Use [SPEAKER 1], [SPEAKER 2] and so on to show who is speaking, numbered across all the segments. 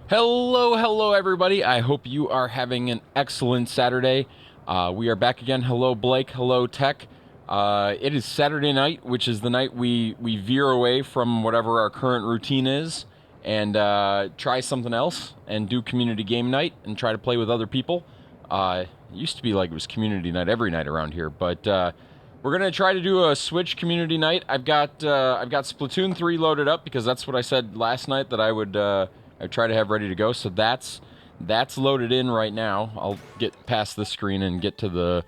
[SPEAKER 1] Hello, everybody. I hope you are having an excellent Saturday. We are back again. Hello, Blake. Hello, Tech. It is Saturday night, which is the night we veer away from whatever our current routine is and try something else and do community game night and try to play with other people. It used to be like it was community night every night around here, but we're gonna try to do a Switch community night. I've got Splatoon 3 loaded up because that's what I said last night that I try to have ready to go. So that's loaded in right now. I'll get past this screen and get to the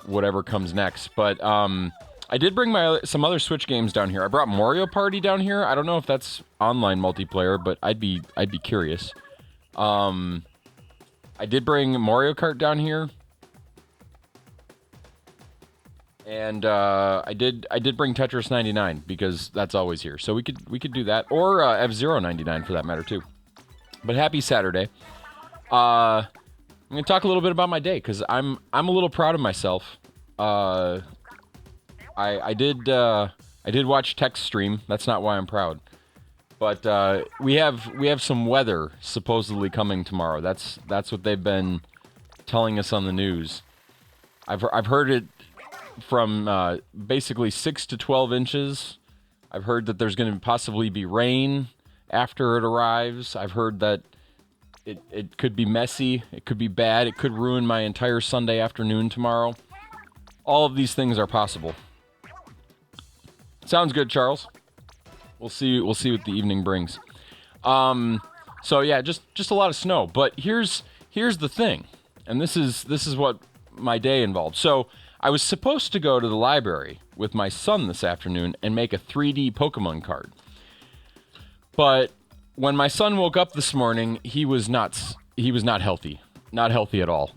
[SPEAKER 1] whatever comes next. But I did bring some other Switch games down here. I brought Mario Party down here. I don't know if that's online multiplayer, but I'd be curious. I did bring Mario Kart down here. And I did bring Tetris 99 because that's always here. So we could do that, or F-Zero 99 for that matter too. But happy Saturday. I'm gonna talk a little bit about my day because I'm a little proud of myself. I did watch Tech's stream. That's not why I'm proud. But we have some weather supposedly coming tomorrow. That's what they've been telling us on the news. I've heard it from basically 6 to 12 inches. I've heard that there's going to possibly be rain after it arrives. I've heard that it could be messy. It could be bad. It could ruin my entire Sunday afternoon tomorrow. All of these things are possible. Sounds good, Charles. We'll see what the evening brings. So yeah, just a lot of snow. But here's the thing, and this is what my day involved. So I was supposed to go to the library with my son this afternoon and make a 3D Pokemon card. But when my son woke up this morning, he was not healthy. Not healthy at all.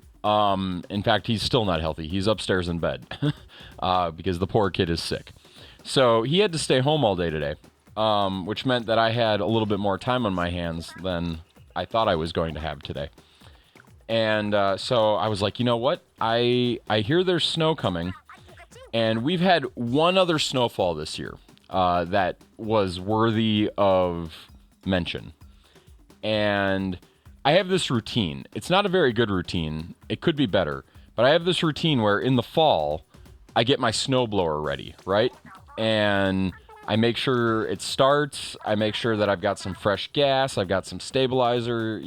[SPEAKER 1] In fact, he's still not healthy. He's upstairs in bed because the poor kid is sick. So he had to stay home all day today, which meant that I had a little bit more time on my hands than I thought I was going to have today. And so I was like, you know what? I hear there's snow coming, and we've had one other snowfall this year that was worthy of mention. And I have this routine. It's not a very good routine. It could be better. But I have this routine where in the fall, I get my snowblower ready, right? And I make sure it starts. I make sure that I've got some fresh gas. I've got some stabilizer,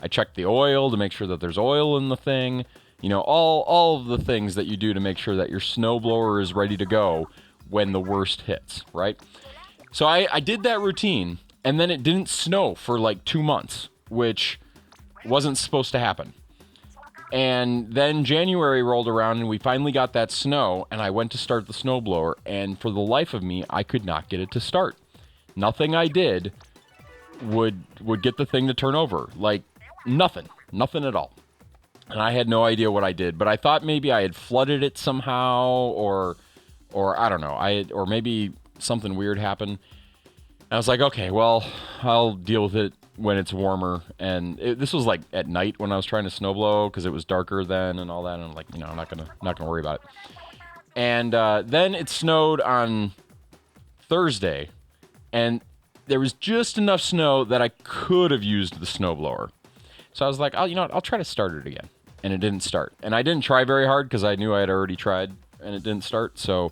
[SPEAKER 1] I check the oil to make sure that there's oil in the thing. All of the things that you do to make sure that your snowblower is ready to go when the worst hits, right? So I did that routine, and then it didn't snow for like 2 months, which wasn't supposed to happen. And then January rolled around, and we finally got that snow, and I went to start the snowblower, and for the life of me, I could not get it to start. Nothing I did would get the thing to turn over. Like, nothing at all. And I had no idea what I did, but I thought maybe I had flooded it somehow, or I don't know, or maybe something weird happened. And I was like, okay, well, I'll deal with it when it's warmer. And this was like at night when I was trying to snowblow because it was darker then and all that. And I'm like, I'm not gonna worry about it. And then it snowed on Thursday, and there was just enough snow that I could have used the snowblower. So I was like, I'll try to start it again. And it didn't start. And I didn't try very hard because I knew I had already tried and it didn't start. So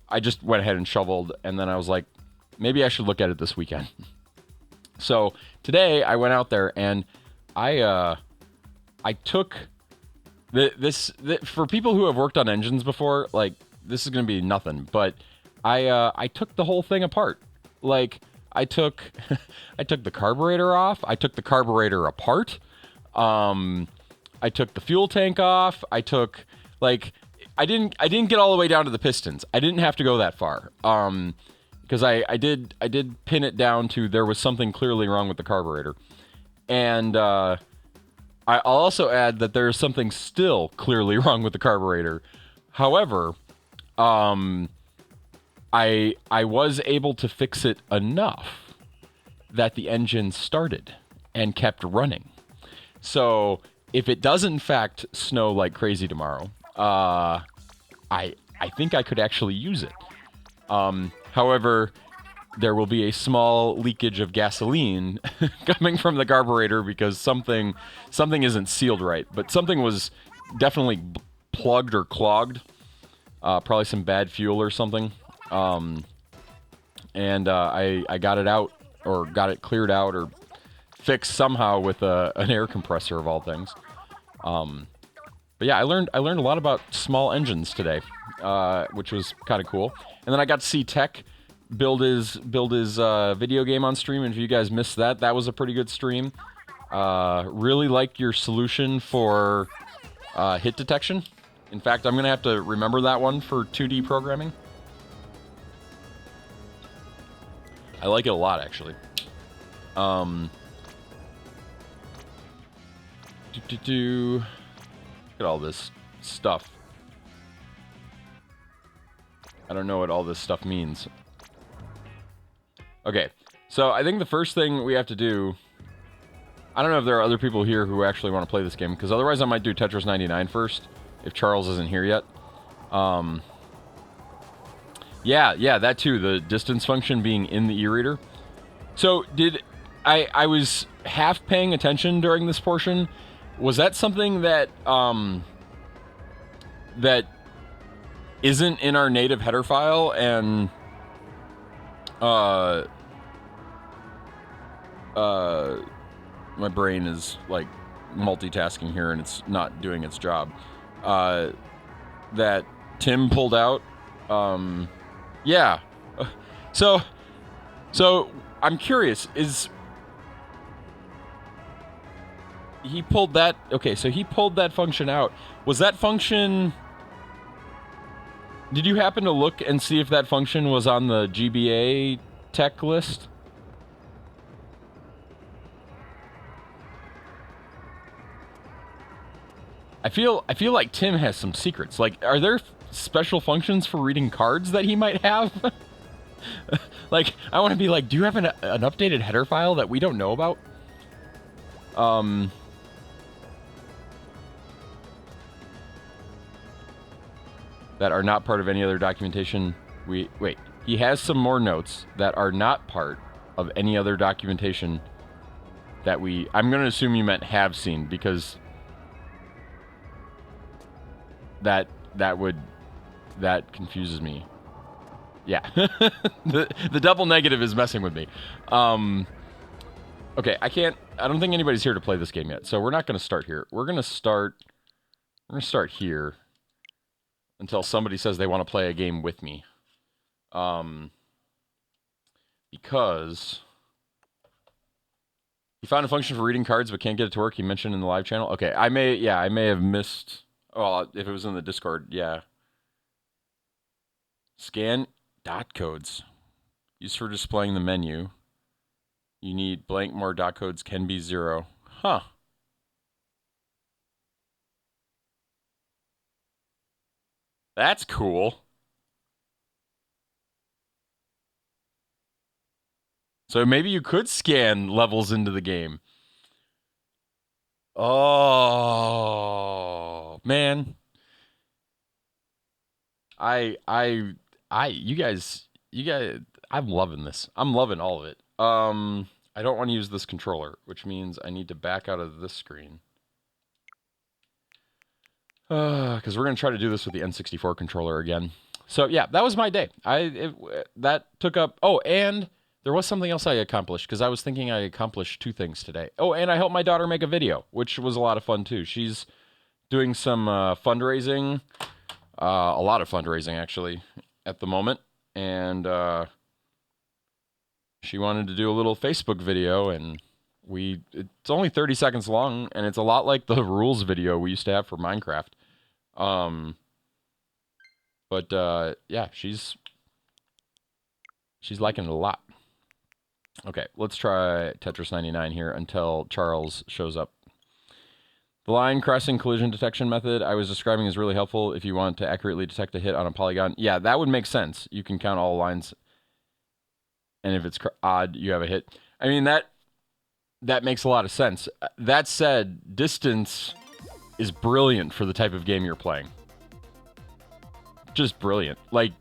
[SPEAKER 1] I just went ahead and shoveled. And then I was like, maybe I should look at it this weekend. So today I went out there and I took this for people who have worked on engines before, like this is going to be nothing. But I took the whole thing apart. Like I took the carburetor off. I took the carburetor apart. I took the fuel tank off. I didn't get all the way down to the pistons. I didn't have to go that far. Because I did pin it down to there was something clearly wrong with the carburetor. And I'll also add that there's something still clearly wrong with the carburetor. However, I was able to fix it enough that the engine started and kept running. So if it does in fact snow like crazy tomorrow, I think I could actually use it. However, there will be a small leakage of gasoline coming from the carburetor because something isn't sealed right. But something was definitely plugged or clogged. Probably some bad fuel or something. And I got it out, or got it cleared out, or fixed somehow with an air compressor of all things. But yeah, I learned a lot about small engines today, which was kind of cool. And then I got to see Tech build his video game on stream. And if you guys missed that, that was a pretty good stream. Really like your solution for hit detection. In fact, I'm gonna have to remember that one for 2D programming. I like it a lot, actually. Look at all this stuff. I don't know what all this stuff means. Okay, so I think the first thing we have to do... I don't know if there are other people here who actually want to play this game, because otherwise I might do Tetris 99 first, if Charles isn't here yet. Yeah, that too, the distance function being in the e-reader. So, I was half paying attention during this portion. Was that something that, that isn't in our native header file, and, my brain is, like, multitasking here, and it's not doing its job, that Tim pulled out? Yeah. So I'm curious, he pulled that... Okay, so he pulled that function out. Was that function... Did you happen to look and see if that function was on the GBA tech list? I feel like Tim has some secrets. Like, are there special functions for reading cards that he might have? Like, I want to be like, do you have an updated header file that we don't know about? That are not part of any other documentation. Wait, he has some more notes that are not part of any other documentation that I'm going to assume you meant have seen, because that confuses me. Yeah. the double negative is messing with me. Okay, I don't think anybody's here to play this game yet, so we're not going to start here. We're going to start here until somebody says they want to play a game with me. Because he found a function for reading cards but can't get it to work. He mentioned in the live channel. Okay, I may have missed... Oh, if it was in the Discord, yeah. Scan dot codes. Used for displaying the menu. You need blank, more dot codes can be 0. Huh. That's cool. So maybe you could scan levels into the game. Oh, man. You guys, I'm loving this. I'm loving all of it. I don't want to use this controller, which means I need to back out of this screen. Because we're going to try to do this with the N64 controller again. So, yeah, that was my day. That took up... Oh, and there was something else I accomplished, because I was thinking I accomplished 2 things today. Oh, and I helped my daughter make a video, which was a lot of fun, too. She's doing some fundraising, a lot of fundraising, actually, at the moment. And she wanted to do a little Facebook video, and it's only 30 seconds long, and it's a lot like the rules video we used to have for Minecraft. Yeah, she's liking it a lot. Okay, let's try Tetris 99 here until Charles shows up. The line crossing collision detection method I was describing is really helpful if you want to accurately detect a hit on a polygon. Yeah, that would make sense. You can count all lines, and if it's odd, you have a hit. I mean, that makes a lot of sense. That said, distance is brilliant for the type of game you're playing. Just brilliant. Like,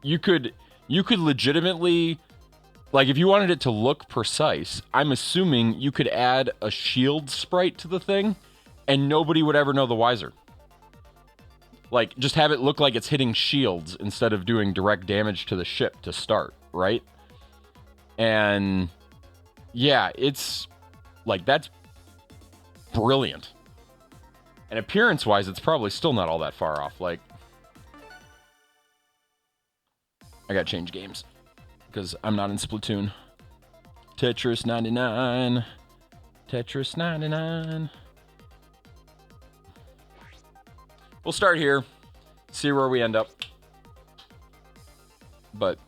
[SPEAKER 1] you could You could legitimately, like, if you wanted it to look precise, I'm assuming you could add a shield sprite to the thing, and nobody would ever know the wiser. Like, just have it look like it's hitting shields instead of doing direct damage to the ship to start, right? And yeah, it's like, that's brilliant. And appearance-wise, it's probably still not all that far off. Like, I gotta change games because I'm not in Splatoon. Tetris 99. Tetris 99. We'll start here, see where we end up. But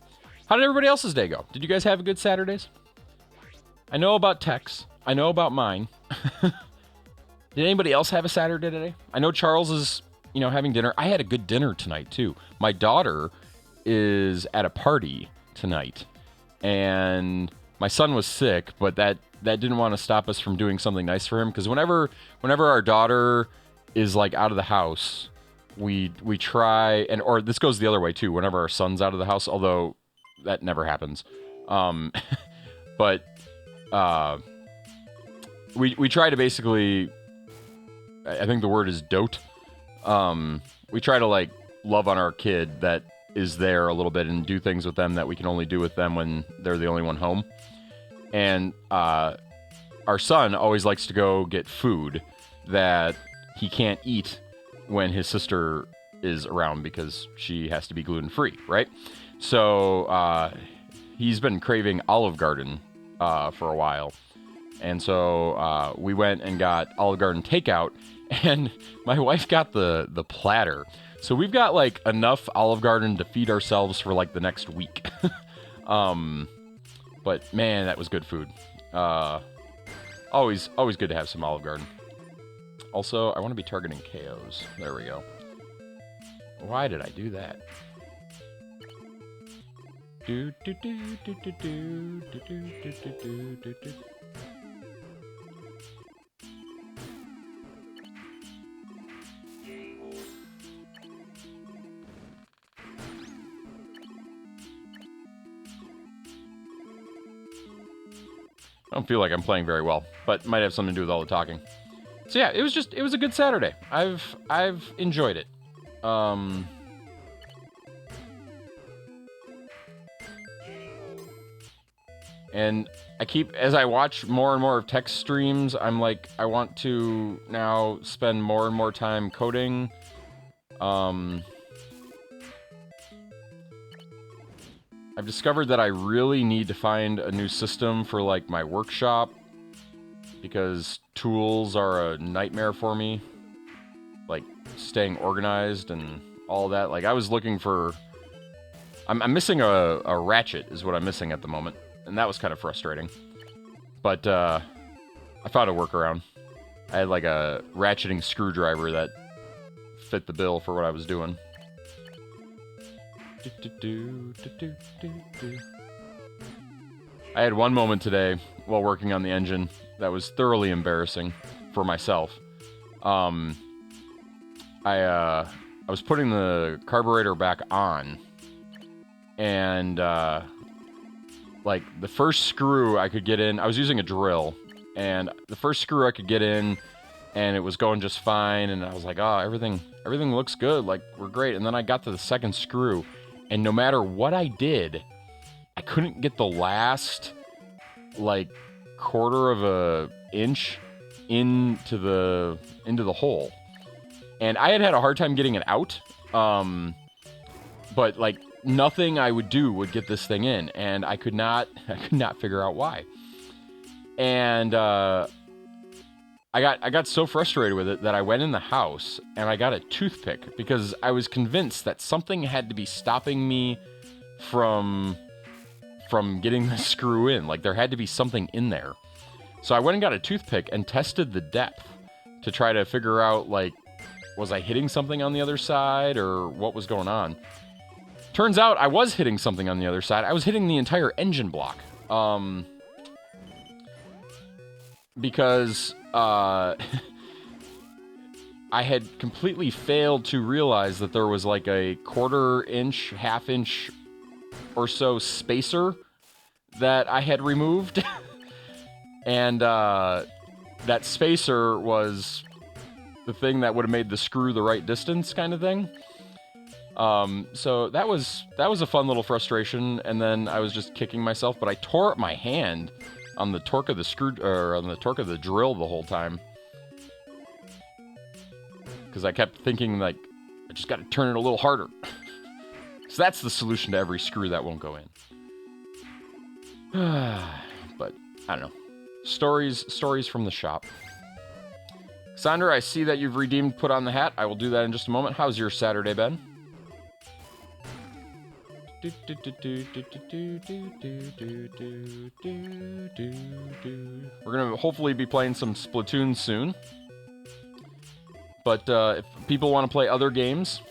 [SPEAKER 1] how did everybody else's day go? Did you guys have a good Saturdays? I know about Tex. I know about mine. Did anybody else have a Saturday today? I know Charles is, having dinner. I had a good dinner tonight, too. My daughter is at a party tonight, and my son was sick, but that didn't want to stop us from doing something nice for him, because whenever our daughter is, like, out of the house, we try, or this goes the other way, too, whenever our son's out of the house, although that never happens. But we try to basically, I think the word is dote. We try to, like, love on our kid that is there a little bit and do things with them that we can only do with them when they're the only one home. And our son always likes to go get food that he can't eat when his sister is around because she has to be gluten-free, right? So he's been craving Olive Garden for a while. And so we went and got Olive Garden takeout, and my wife got the platter. So we've got, like, enough Olive Garden to feed ourselves for, like, the next week. But, man, that was good food. Always good to have some Olive Garden. Also, I want to be targeting KOs. There we go. Why did I do that? Do do do do do do do do do do do. I don't feel like I'm playing very well, but might have something to do with all the talking. So yeah, it was a good Saturday. I've enjoyed it. And as I watch more and more of tech streams, I'm like, I want to now spend more and more time coding. I've discovered that I really need to find a new system for, like, my workshop, because tools are a nightmare for me. Like, staying organized and all that. Like, I was looking for... I'm missing a ratchet is what I'm missing at the moment. And that was kind of frustrating. But, I found a workaround. I had, like, a ratcheting screwdriver that fit the bill for what I was doing. I had one moment today while working on the engine that was thoroughly embarrassing for myself. I was putting the carburetor back on, and like, the first screw I could get in, I was using a drill, and the first screw I could get in, and it was going just fine, and I was like, oh, everything looks good, like, we're great. And then I got to the second screw, and no matter what I did, I couldn't get the last, like, quarter of a inch into the hole. And I had a hard time getting it out, but, like, nothing I would do would get this thing in, and I could not figure out why. And I got so frustrated with it that I went in the house and I got a toothpick, because I was convinced that something had to be stopping me from getting the screw in. Like, there had to be something in there. So I went and got a toothpick and tested the depth to try to figure out, like, was I hitting something on the other side or what was going on? Turns out I was hitting something on the other side. I was hitting the entire engine block. Because I had completely failed to realize that there was, like, a quarter-inch, half-inch or so spacer that I had removed. And that spacer was the thing that would have made the screw the right distance kind of thing. So that was a fun little frustration, and then I was just kicking myself, but I tore up my hand on the torque of the on the torque of the drill the whole time. Because I kept thinking, like, I just got to turn it a little harder. So that's the solution to every screw that won't go in. But, I don't know. Stories from the shop. Sandra, I see that you've redeemed Put on the Hat. I will do that in just a moment. How's your Saturday been? We're going to hopefully be playing some Splatoon soon. But if people want to play other games,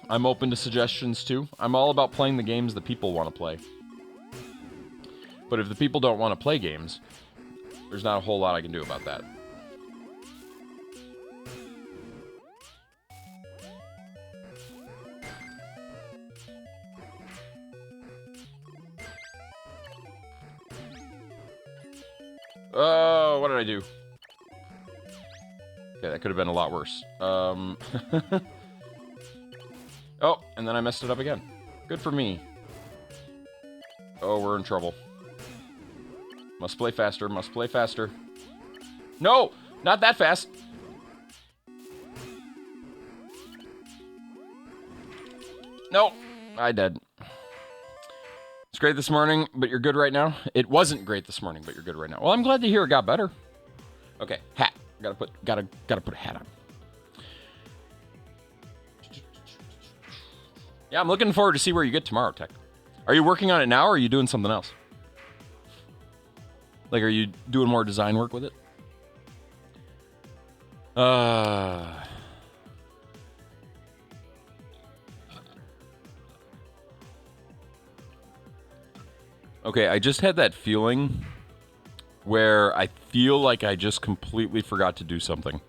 [SPEAKER 1] I'm open to suggestions too. I'm all about playing the games that people want to play. But if the people don't want to play games, there's not a whole lot I can do about that. Oh, what did I do? Okay, that could have been a lot worse. Oh, and then I messed it up again. Good for me. Oh, we're in trouble. Must play faster, must play faster. No! Not that fast! No! I did. It's great this morning, but you're good right now? It wasn't great this morning, but you're good right now. Well, I'm glad to hear it got better. Okay, hat. Gotta put a hat on. Yeah, I'm looking forward to see where you get tomorrow, Tech. Are you working on it now, or are you doing something else? Like, are you doing more design work with it? Okay, I just had that feeling where I feel like I just completely forgot to do something.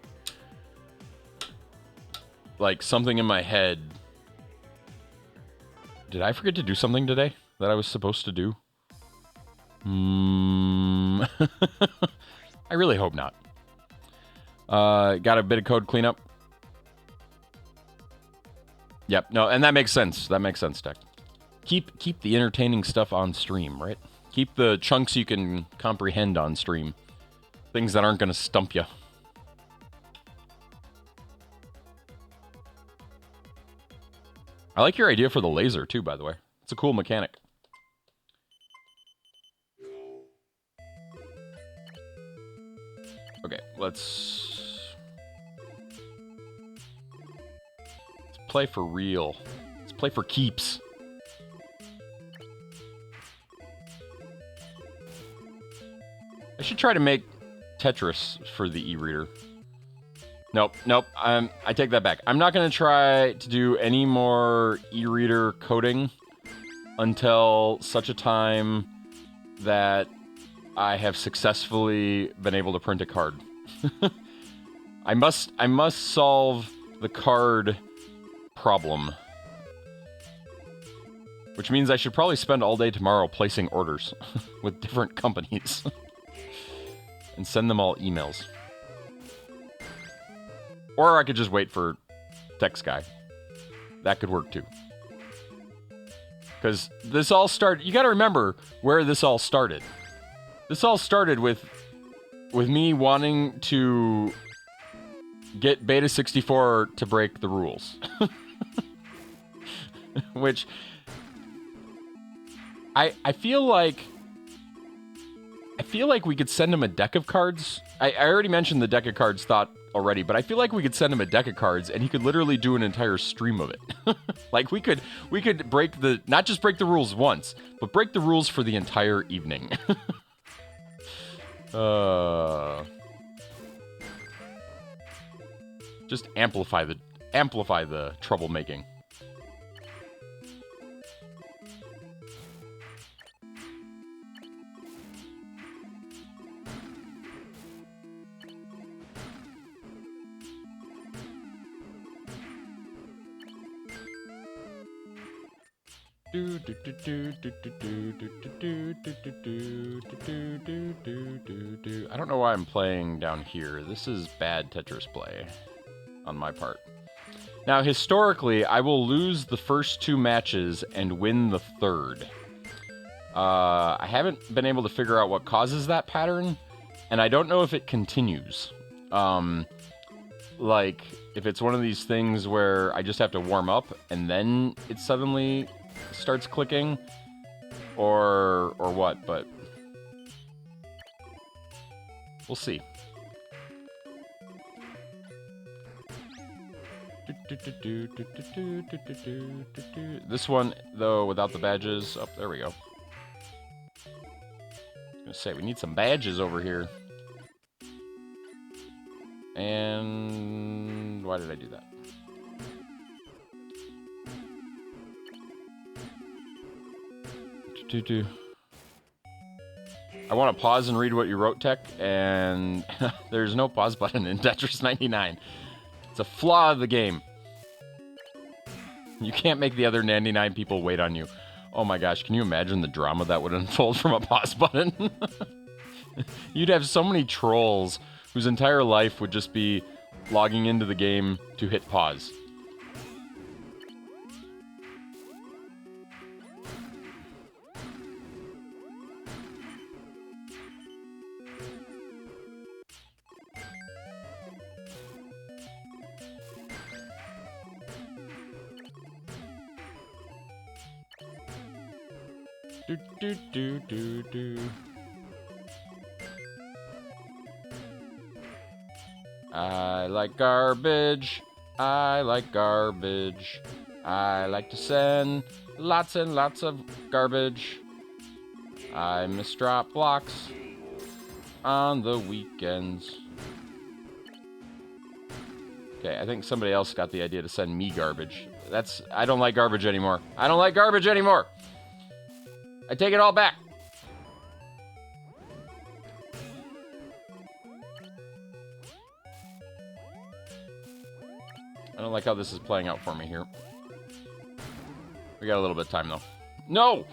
[SPEAKER 1] Like, something in my head. Did I forget to do something today that I was supposed to do? I really hope not. Got a bit of code cleanup. Yep, no, and that makes sense. That makes sense, Tech. Keep the entertaining stuff on stream, right? Keep the chunks you can comprehend on stream. Things that aren't going to stump you. I like your idea for the laser, too, by the way. It's a cool mechanic. Okay, let's play for real. Let's play for keeps. I should try to make Tetris for the e-reader. Nope. I take that back. I'm not going to try to do any more e-reader coding until such a time that I have successfully been able to print a card. I must solve the card problem. Which means I should probably spend all day tomorrow placing orders with different companies. And send them all emails. Or I could just wait for Tech Sky. That could work too. Because this all started... You gotta remember where this all started. This all started with me wanting to get Beta 64 to break the rules. Which... I feel like we could send him a deck of cards. I already mentioned the deck of cards thought already, but I feel like we could send him a deck of cards and he could literally do an entire stream of it. Like we could break not just break the rules once, but break the rules for the entire evening. Just amplify the troublemaking. I don't know why I'm playing down here. This is bad Tetris play on my part. Now, historically, I will lose the first 2 matches and win the third. I haven't been able to figure out what causes that pattern, and I don't know if it continues. Like, if it's one of these things where I just have to warm up and then it suddenly starts clicking, or what, but we'll see. This one, though, without the badges. Oh, there we go. I was gonna say, we need some badges over here. And why did I do that? I want to pause and read what you wrote, Tech, and there's no pause button in Tetris 99. It's a flaw of the game. You can't make the other 99 people wait on you. Oh my gosh, can you imagine the drama that would unfold from a pause button? You'd have so many trolls whose entire life would just be logging into the game to hit pause. I like garbage. I like garbage. I like to send lots and lots of garbage. I misdrop blocks on the weekends. Okay, I think somebody else got the idea to send me garbage. I don't like garbage anymore. I don't like garbage anymore. I take it all back. I don't like how this is playing out for me here. We got a little bit of time, though. No!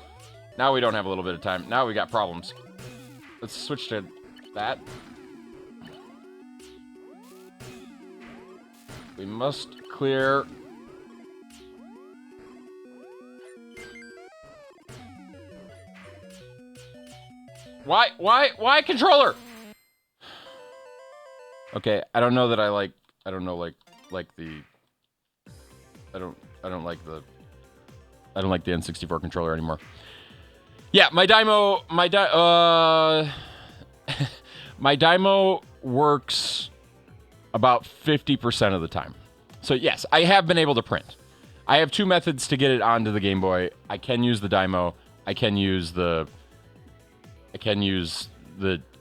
[SPEAKER 1] Now we don't have a little bit of time. Now we got problems. Let's switch to that. We must clear... Why controller? Okay, I don't know that I like the I don't like the N64 controller anymore. Yeah, my Dymo works about 50% of the time. So yes, I have been able to print. I have 2 methods to get it onto the Game Boy. I can use the Dymo. I can use the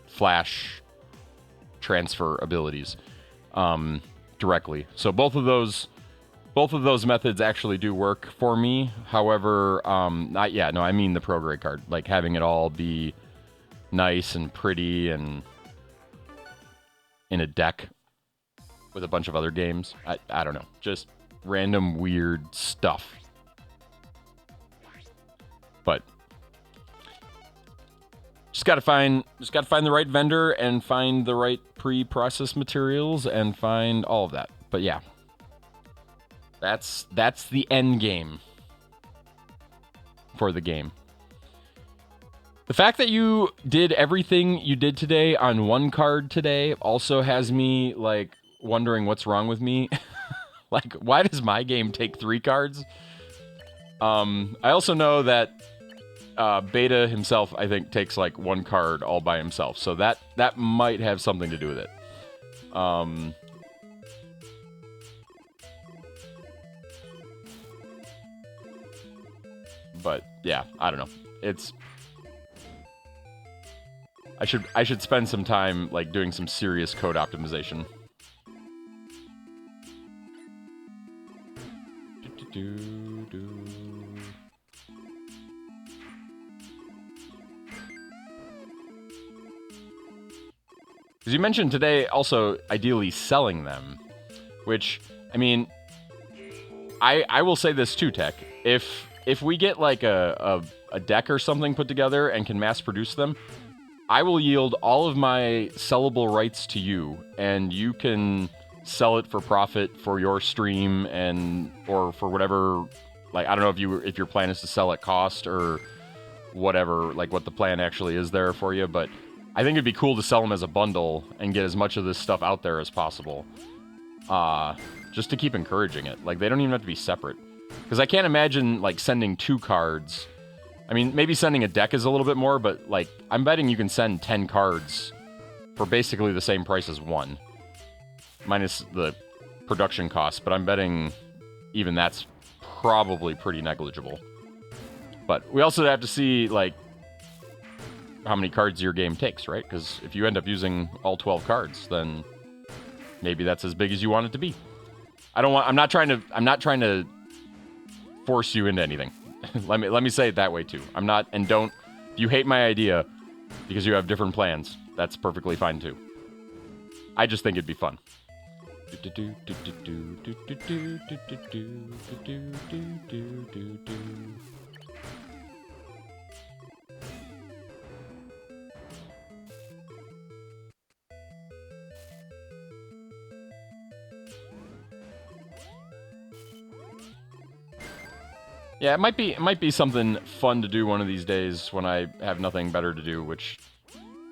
[SPEAKER 1] flash transfer abilities directly. So both of those methods actually do work for me. However, I mean the Pro Grade card, like having it all be nice and pretty and in a deck with a bunch of other games. I don't know, just random weird stuff. But just gotta find the right vendor and find the right pre-processed materials and find all of that. But yeah, that's the end game for the game. The fact that you did everything you did today on one card today also has me like wondering what's wrong with me. Like, why does my game take 3 cards? I also know that Beta himself, I think, takes like 1 card all by himself. So that might have something to do with it. But yeah, I don't know. I should spend some time like doing some serious code optimization. Because you mentioned today also ideally selling them, which, I mean, I will say this too, Tech. If if we get like a deck or something put together and can mass produce them, I will yield all of my sellable rights to you, and you can sell it for profit for your stream and or for whatever. Like, I don't know if your plan is to sell at cost or whatever, like what the plan actually is there for you, but I think it'd be cool to sell them as a bundle and get as much of this stuff out there as possible. Just to keep encouraging it. Like, they don't even have to be separate. Because I can't imagine, like, sending 2 cards. I mean, maybe sending a deck is a little bit more, but, like, I'm betting you can send 10 cards for basically the same price as 1. Minus the production costs, but I'm betting even that's probably pretty negligible. But we also have to see, like, how many cards your game takes, right? Because if you end up using all 12 cards, then maybe that's as big as you want it to be. I'm not trying to force you into anything. let me say it that way too. I'm not, and don't, if you hate my idea because you have different plans, that's perfectly fine too. I just think it'd be fun. Yeah, it might be something fun to do one of these days when I have nothing better to do, which,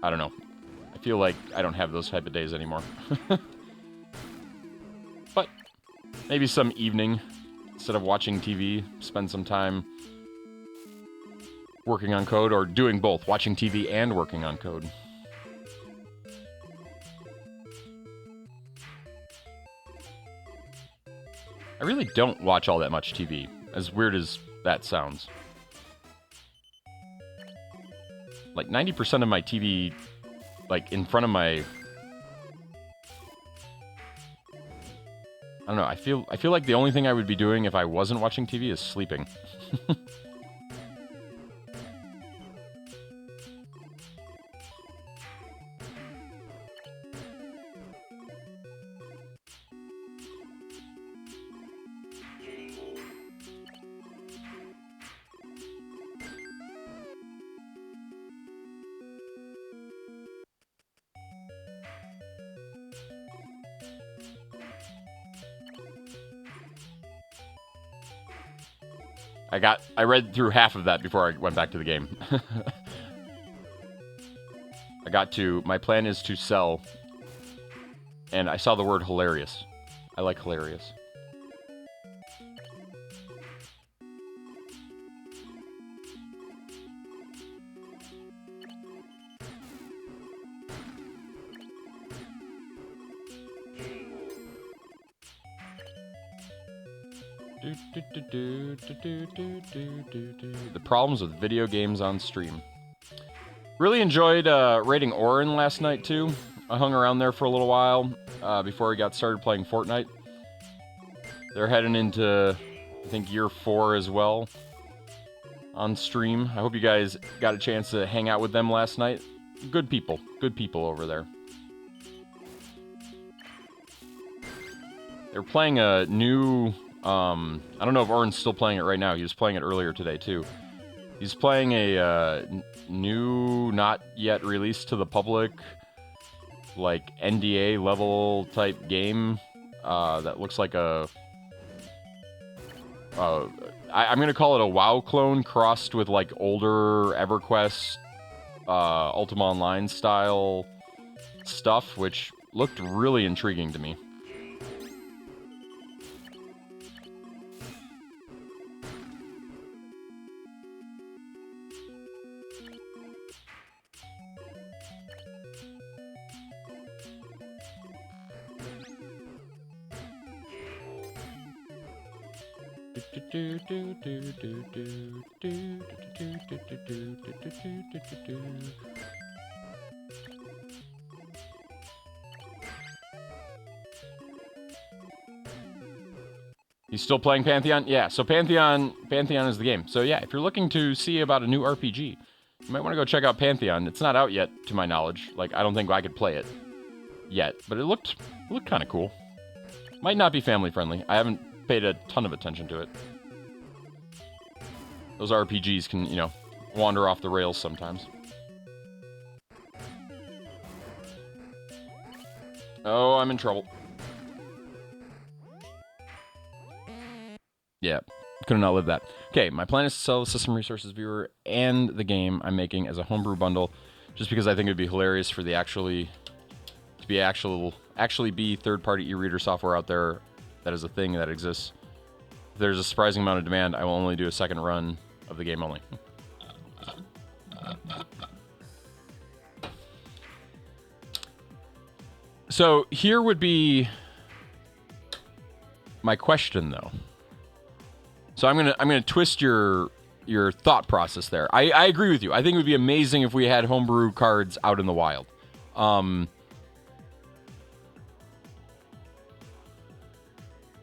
[SPEAKER 1] I don't know. I feel like I don't have those type of days anymore. But maybe some evening, instead of watching TV, spend some time working on code, or doing both, watching TV and working on code. I really don't watch all that much TV, as weird as that sounds. Like, 90% of my TV, like, in front of my... I don't know, I feel like the only thing I would be doing if I wasn't watching TV is sleeping. I read through half of that before I went back to the game. My plan is to sell, and I saw the word hilarious. I like hilarious. The problems with video games on stream. Really enjoyed raiding Orin last night too. I hung around there for a little while before we got started playing Fortnite. They're heading into, I think, year 4 as well on stream. I hope you guys got a chance to hang out with them last night. Good people over there. They're playing a new... I don't know if Orin's still playing it right now. He was playing it earlier today, too. He's playing a new, not yet released to the public, like, NDA level type game that looks like a... I'm going to call it a WoW clone crossed with, like, older EverQuest, Ultima Online style stuff, which looked really intriguing to me. He's still playing Pantheon? Yeah, so Pantheon is the game. So yeah, if you're looking to see about a new RPG, you might want to go check out Pantheon. It's not out yet, to my knowledge. Like, I don't think I could play it yet, but it looked kind of cool. Might not be family friendly. I haven't paid a ton of attention to it. Those RPGs can, you know, wander off the rails sometimes. Oh, I'm in trouble. Yeah, couldn't outlive that. Okay, my plan is to sell the System Resources Viewer and the game I'm making as a homebrew bundle, just because I think it'd be hilarious for the actually be third-party e-reader software out there that is a thing that exists. If there's a surprising amount of demand, I will only do a second run of the game only. So here would be my question, though. So I'm gonna twist your thought process there. I agree with you. I think it would be amazing if we had homebrew cards out in the wild.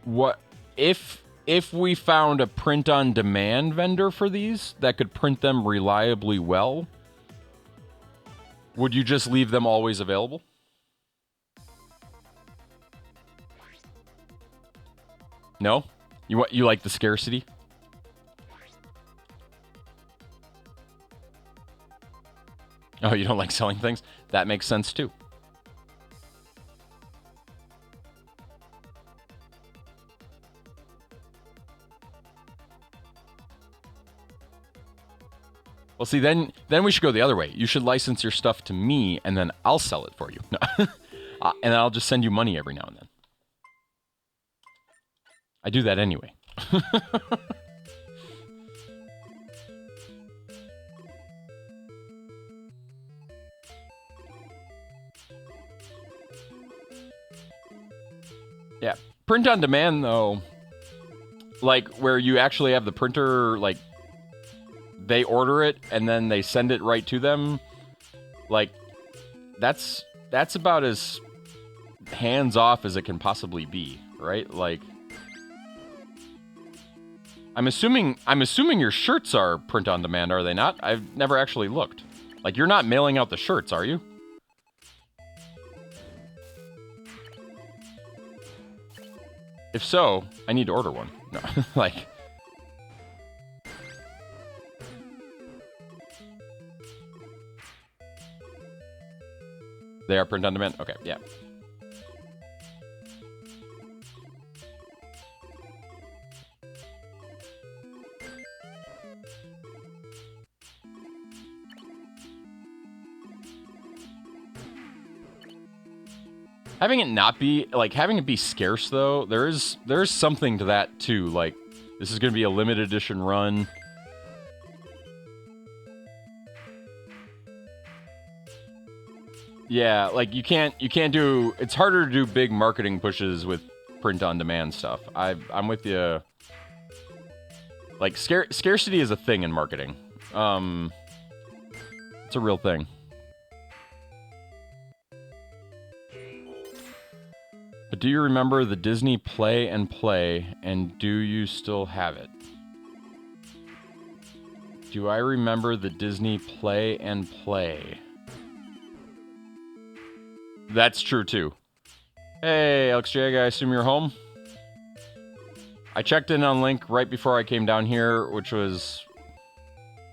[SPEAKER 1] What if we found a print-on-demand vendor for these that could print them reliably well? Would you just leave them always available? No? You like the scarcity? Oh, you don't like selling things? That makes sense too. Well, see, then we should go the other way. You should license your stuff to me, and then I'll sell it for you. And I'll just send you money every now and then. I do that anyway. Yeah. Print on demand, though, like where you actually have the printer, like, they order it and then they send it right to them, like, that's about as hands-off as it can possibly be, right? Like, I'm assuming your shirts are print on demand, are they not? I've never actually looked. Like, you're not mailing out the shirts, are you? If so, I need to order one. No, like... They are print on demand? Okay, yeah. Having it not be, like, having it be scarce, though, there's something to that, too. Like, this is going to be a limited edition run. Yeah, like, you can't do, it's harder to do big marketing pushes with print-on-demand stuff. I'm with you. Like, scarcity is a thing in marketing. It's a real thing. But do you remember the Disney Play and Play, and do you still have it? Do I remember the Disney Play and Play? That's true, too. Hey, Alex Jag, I assume you're home? I checked in on Link right before I came down here, which was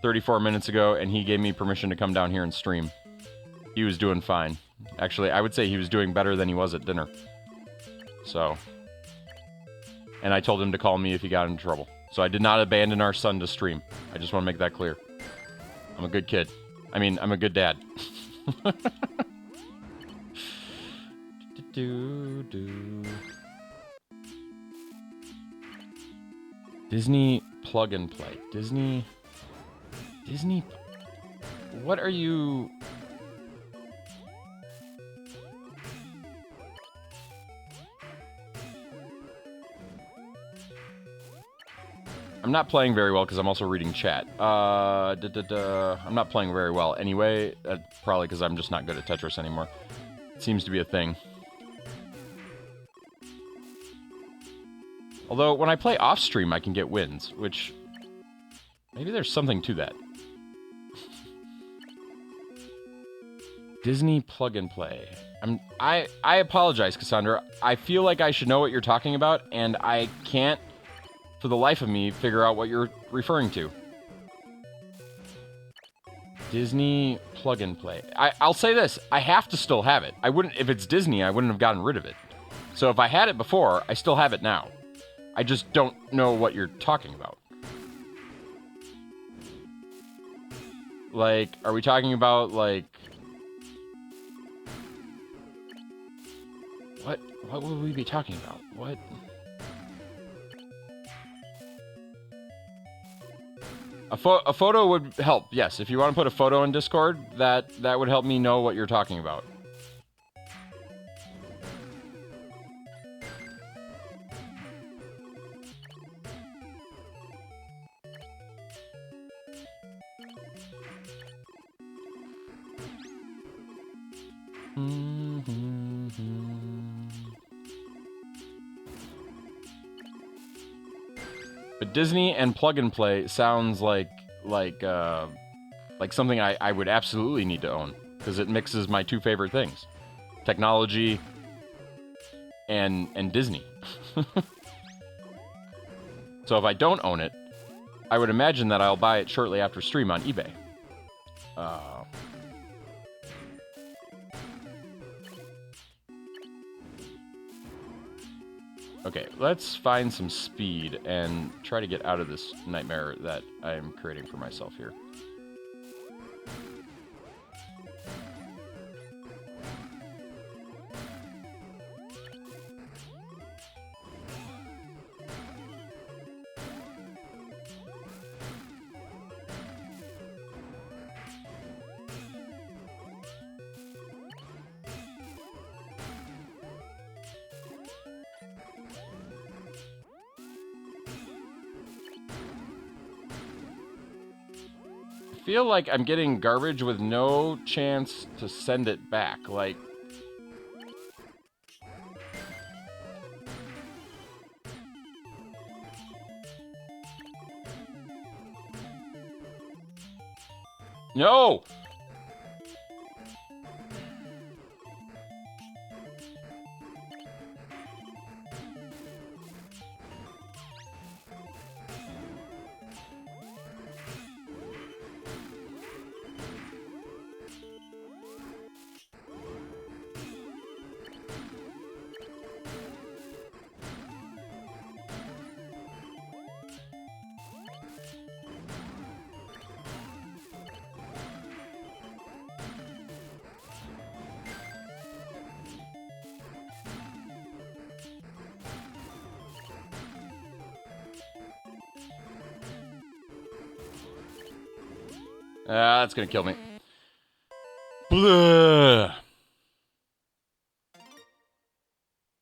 [SPEAKER 1] 34 minutes ago, and he gave me permission to come down here and stream. He was doing fine. Actually, I would say he was doing better than he was at dinner. So, and I told him to call me if he got into trouble. So I did not abandon our son to stream. I just want to make that clear. I'm a good kid. I mean, I'm a good dad. Disney plug and play. Disney. What are you? I'm not playing very well because I'm also reading chat. I'm not playing very well anyway. Probably because I'm just not good at Tetris anymore. It seems to be a thing. Although, when I play off-stream, I can get wins, which... maybe there's something to that. Disney plug and play. I apologize, Cassandra. I feel like I should know what you're talking about, and I can't, for the life of me, figure out what you're referring to. Disney plug and play. I'll say this. I have to still have it. I wouldn't, if it's Disney, I wouldn't have gotten rid of it. So if I had it before, I still have it now. I just don't know what you're talking about. Like, are we talking about, like... What would we be talking about? What? A photo would help, yes. If you want to put a photo in Discord, that would help me know what you're talking about. But Disney and plug and play sounds like something I would absolutely need to own, because it mixes my two favorite things: technology and Disney. So if I don't own it, I would imagine that I'll buy it shortly after stream on eBay. Okay, let's find some speed and try to get out of this nightmare that I'm creating for myself here. I feel like I'm getting garbage with no chance to send it back. Like, no! That's gonna kill me. Blah.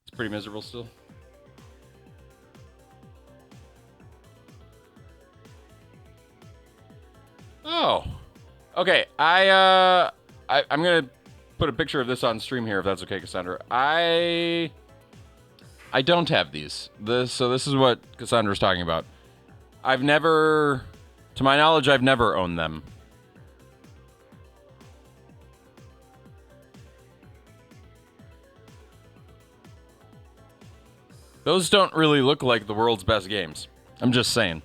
[SPEAKER 1] It's pretty miserable still. Oh. Okay, I'm gonna put a picture of this on stream here if that's okay, Cassandra. I don't have these. So this is what Cassandra's talking about. I've never, to my knowledge, I've never owned them. Those don't really look like the world's best games. I'm just saying.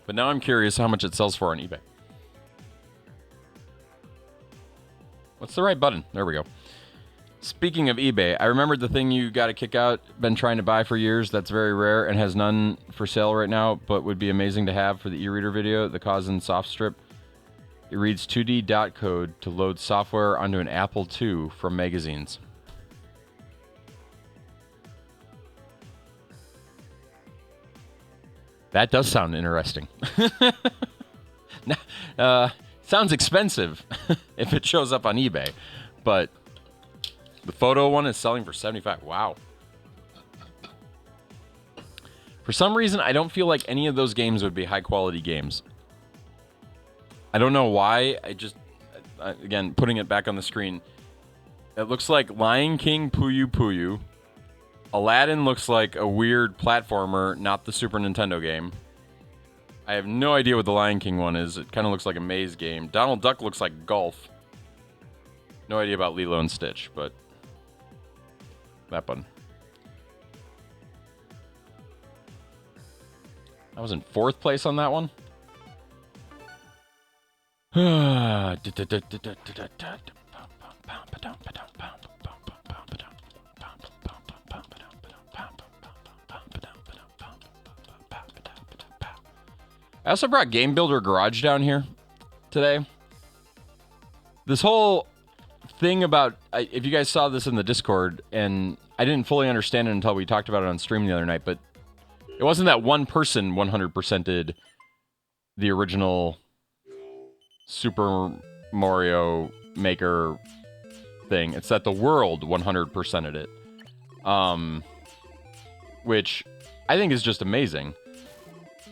[SPEAKER 1] But now I'm curious how much it sells for on eBay. What's the right button? There we go. Speaking of eBay, I remembered the thing you got a kick out, been trying to buy for years, that's very rare and has none for sale right now, but would be amazing to have for the e-reader video, the Kazan soft strip. It reads 2D dot code to load software onto an Apple II from magazines. That does sound interesting. Sounds expensive if it shows up on eBay, but the photo one is selling for $75. Wow. For some reason, I don't feel like any of those games would be high-quality games. I don't know why. Again, putting it back on the screen, it looks like Lion King Puyo Puyo. Aladdin looks like a weird platformer, not the Super Nintendo game. I have no idea what the Lion King one is. It kind of looks like a maze game. Donald Duck looks like golf. No idea about Lilo and Stitch, but that button. I was in 4th place on that one. I also brought Game Builder Garage down here today. This whole thing about, if you guys saw this in the Discord, and I didn't fully understand it until we talked about it on stream the other night, but it wasn't that one person 100%ed the original Super Mario Maker thing. It's that the world 100%ed it. Which I think is just amazing.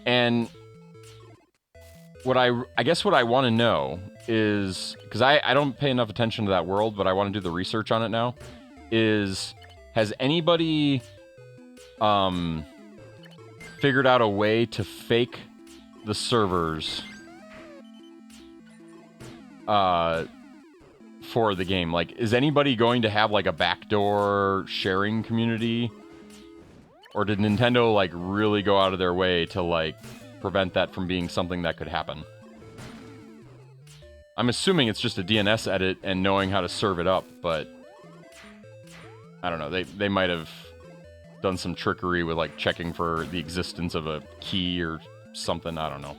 [SPEAKER 1] And what I guess what I want to know is, because I don't pay enough attention to that world, but I want to do the research on it now, is has anybody figured out a way to fake the servers for the game? Like, is anybody going to have like a backdoor sharing community? Or did Nintendo like really go out of their way to like prevent that from being something that could happen? I'm assuming it's just a DNS edit and knowing how to serve it up, but I don't know. They might have done some trickery with like checking for the existence of a key or something. I don't know.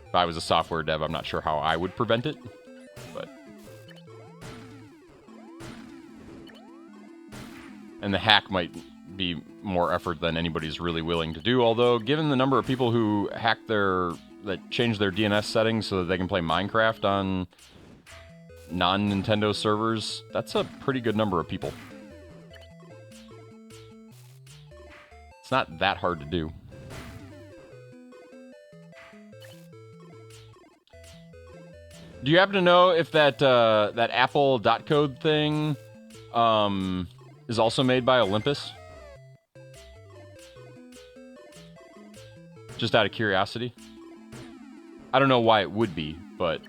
[SPEAKER 1] If I was a software dev, I'm not sure how I would prevent it, but... And the hack might be more effort than anybody's really willing to do, although given the number of people who change their DNS settings so that they can play Minecraft on non-Nintendo servers, that's a pretty good number of people. It's not that hard to do. Do you happen to know if that Apple .code thing is also made by Olympus? Just out of curiosity. I don't know why it would be, but...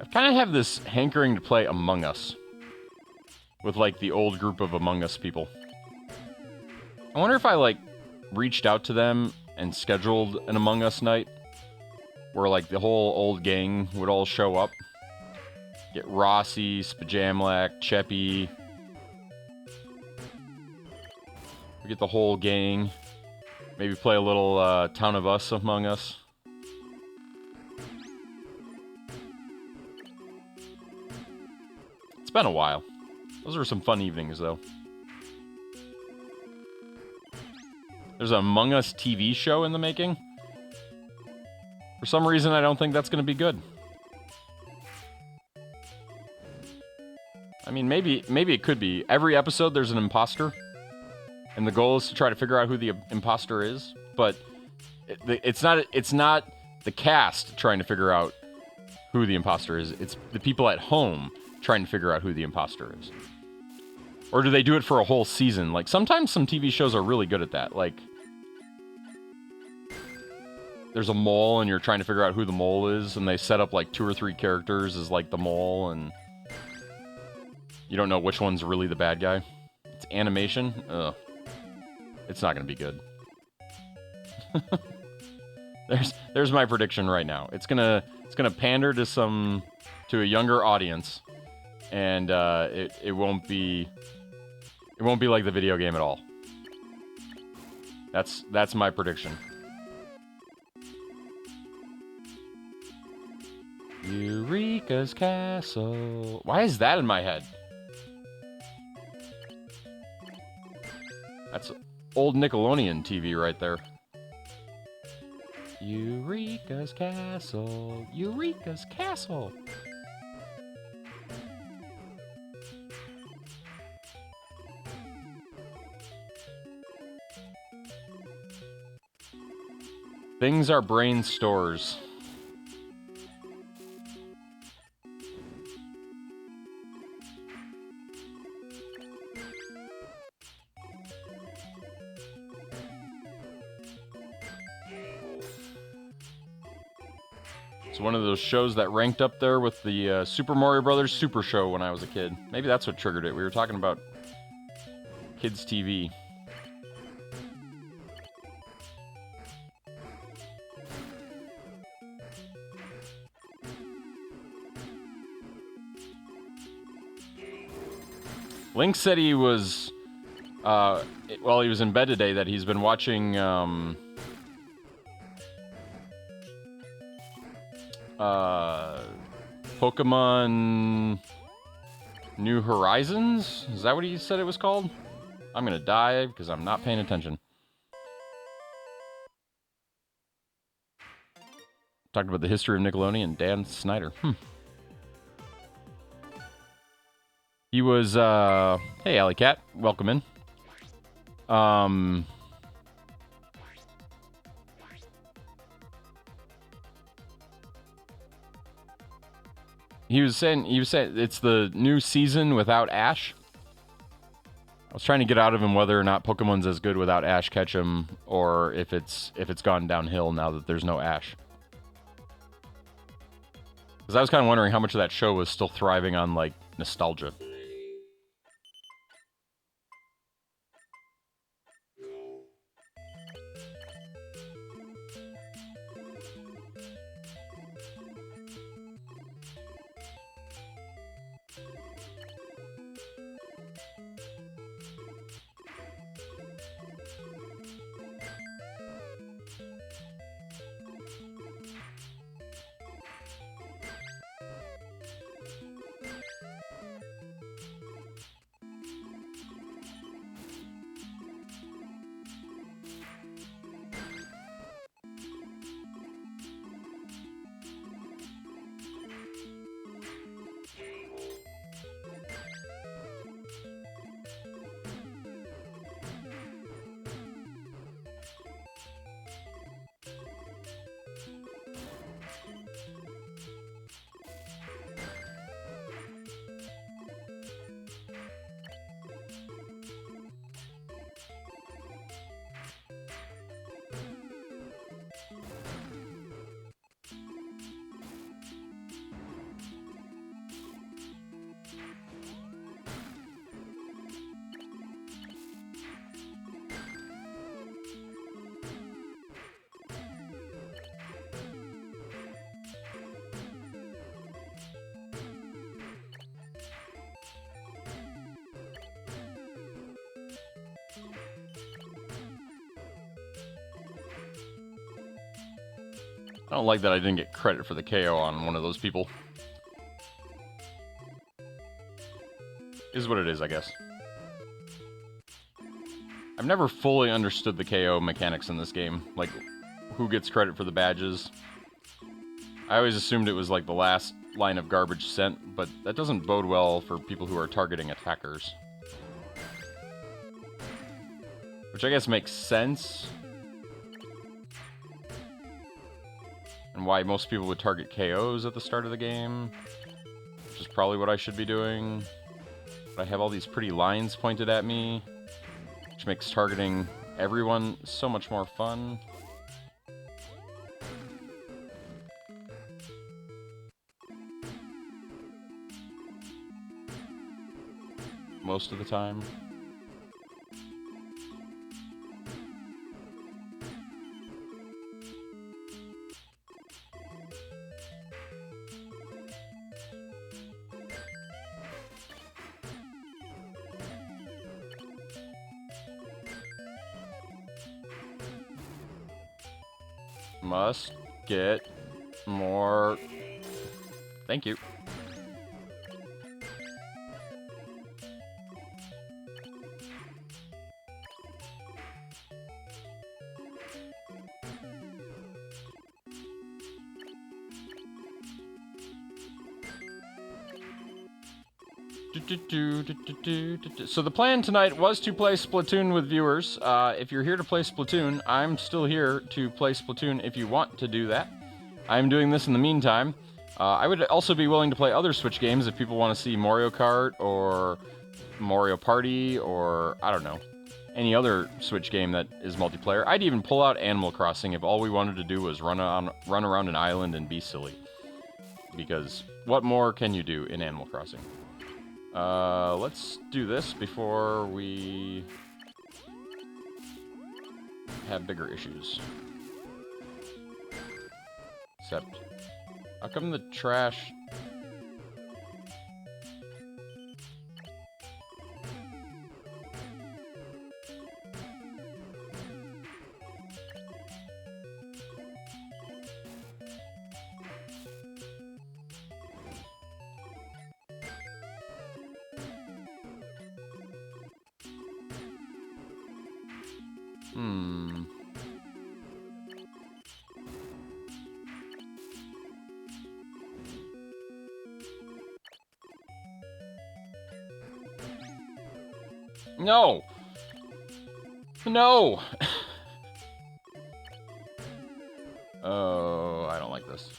[SPEAKER 1] I kind of have this hankering to play Among Us with like the old group of Among Us people. I wonder if I like reached out to them and scheduled an Among Us night where like the whole old gang would all show up. Get Rossi, Spajamlak, Cheppy. We get the whole gang. Maybe play a little Town of Us Among Us. It's been a while. Those were some fun evenings, though. There's an Among Us TV show in the making. For some reason, I don't think that's going to be good. I mean, maybe it could be. Every episode, there's an imposter. And the goal is to try to figure out who the imposter is. But it's not the cast trying to figure out who the imposter is. It's the people at home trying to figure out who the imposter is. Or do they do it for a whole season? Like, sometimes some TV shows are really good at that. Like, there's a mole and you're trying to figure out who the mole is, and they set up like 2 or 3 characters as like the mole, and you don't know which one's really the bad guy. It's animation. Ugh. It's not gonna be good. There's my prediction right now. It's gonna pander to a younger audience, and it won't be like the video game at all. That's my prediction. Eureka's Castle. Why is that in my head? That's old Nickelodeon TV right there. Eureka's Castle. Eureka's Castle. Things our brain stores. It's one of those shows that ranked up there with the Super Mario Brothers Super Show when I was a kid. Maybe that's what triggered it. We were talking about kids' TV. Link said he was, while he was in bed today, that he's been watching, Pokemon New Horizons? Is that what he said it was called? I'm gonna die because I'm not paying attention. Talked about the history of Nickelodeon and Dan Snyder. He was, hey, Alley Cat, welcome in. He was saying it's the new season without Ash. I was trying to get out of him whether or not Pokemon's as good without Ash Ketchum, or if it's gone downhill now that there's no Ash. Because I was kind of wondering how much of that show was still thriving on, like, nostalgia. I don't like that I didn't get credit for the KO on one of those people. Is what it is, I guess. I've never fully understood the KO mechanics in this game. Like, who gets credit for the badges. I always assumed it was like the last line of garbage sent, but that doesn't bode well for people who are targeting attackers. Which I guess makes sense. And why most people would target KOs at the start of the game. Which is probably what I should be doing. But I have all these pretty lines pointed at me. Which makes targeting everyone so much more fun. Most of the time. Must get more. Thank you. So the plan tonight was to play Splatoon with viewers. If you're here to play Splatoon, I'm still here to play Splatoon if you want to do that. I'm doing this in the meantime. I would also be willing to play other Switch games if people want to see Mario Kart or Mario Party or, I don't know, any other Switch game that is multiplayer. I'd even pull out Animal Crossing if all we wanted to do was run around an island and be silly. Because what more can you do in Animal Crossing? Let's do this before we have bigger issues. Except, how come the trash... No! No! Oh, I don't like this.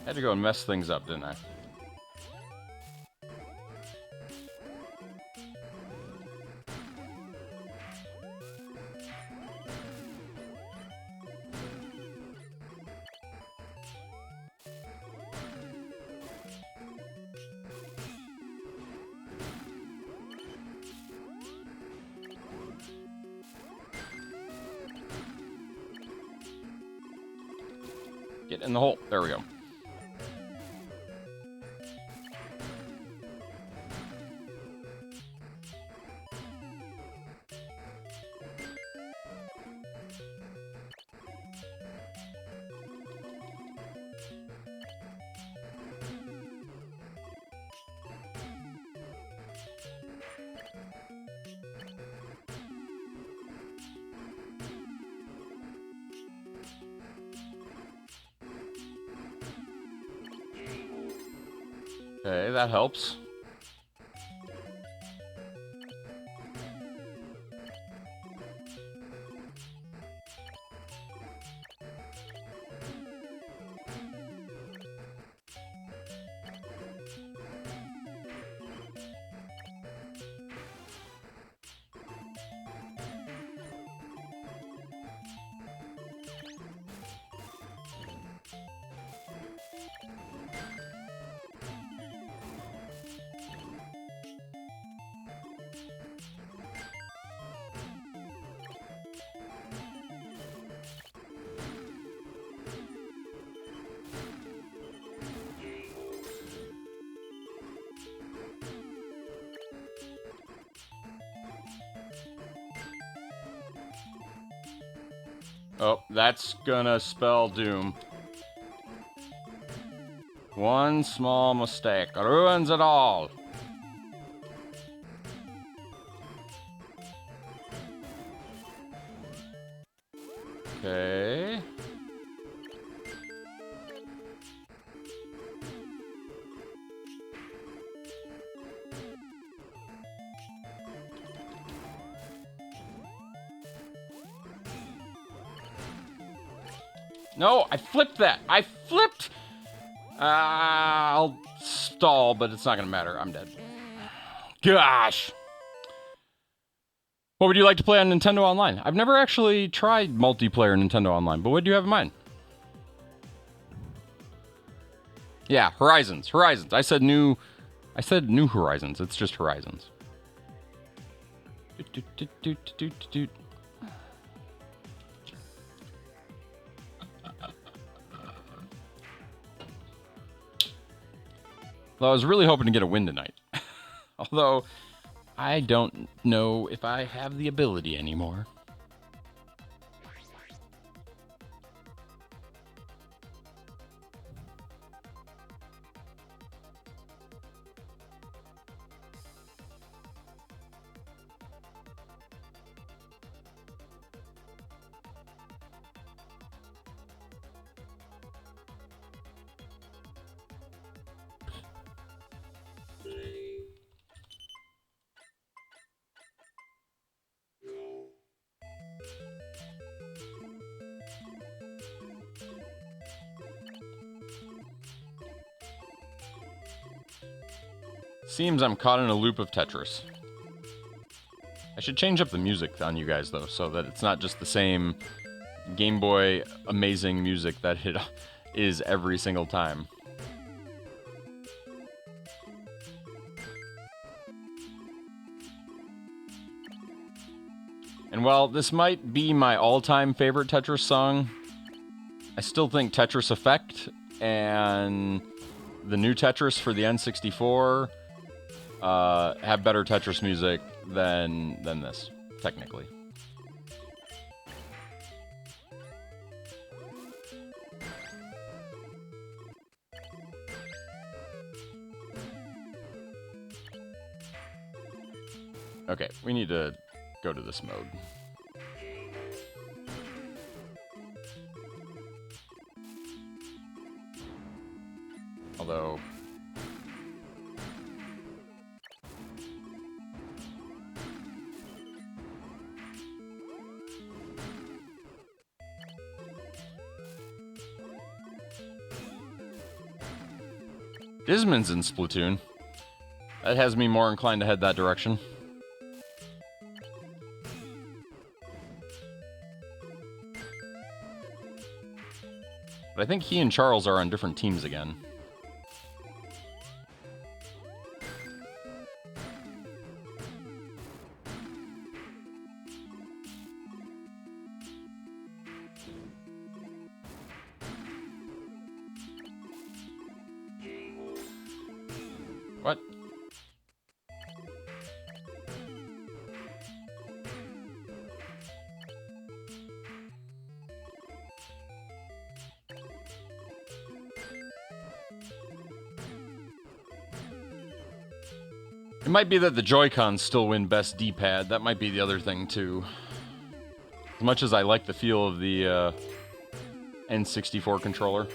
[SPEAKER 1] Had to go and mess things up, didn't I? Get in the hole. There we go. Okay, that helps. Oh, that's gonna spell doom. One small mistake ruins it all. Okay. No, I flipped that. I flipped. I'll stall, but it's not gonna matter. I'm dead. Gosh. What would you like to play on Nintendo Online? I've never actually tried multiplayer Nintendo Online, but what do you have in mind? Yeah, Horizons. Horizons. I said new Horizons. It's just Horizons. Well, I was really hoping to get a win tonight. Although, I don't know if I have the ability anymore. Seems I'm caught in a loop of Tetris. I should change up the music on you guys, though, so that it's not just the same Game Boy amazing music that it is every single time. And while this might be my all-time favorite Tetris song, I still think Tetris Effect and the new Tetris for the N64 have better Tetris music than this, technically. Okay, we need to go to this mode. Although... Disman's in Splatoon. That has me more inclined to head that direction. But I think he and Charles are on different teams again. What? It might be that the Joy-Cons still win best D-pad. That might be the other thing, too. As much as I like the feel of the N64 controller.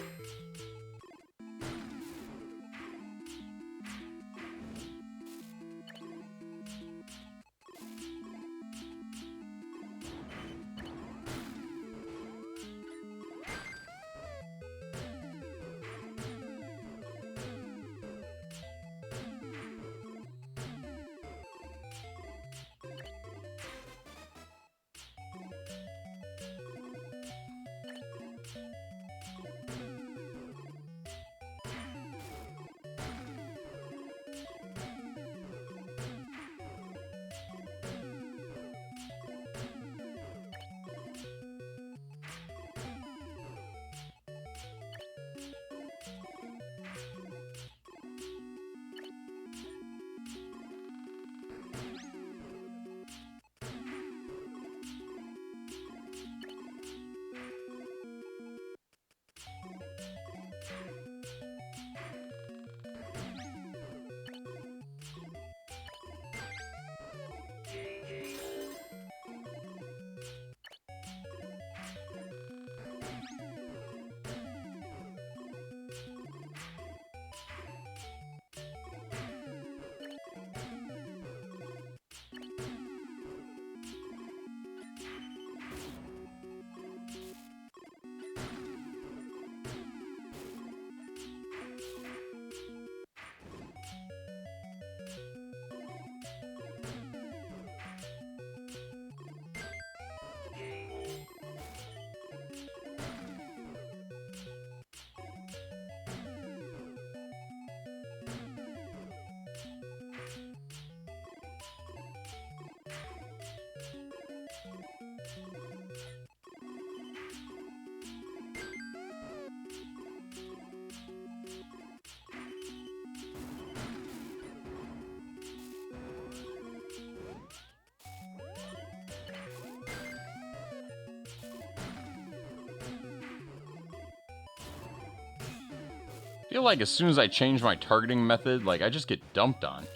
[SPEAKER 1] I feel like as soon as I change my targeting method, like, I just get dumped on.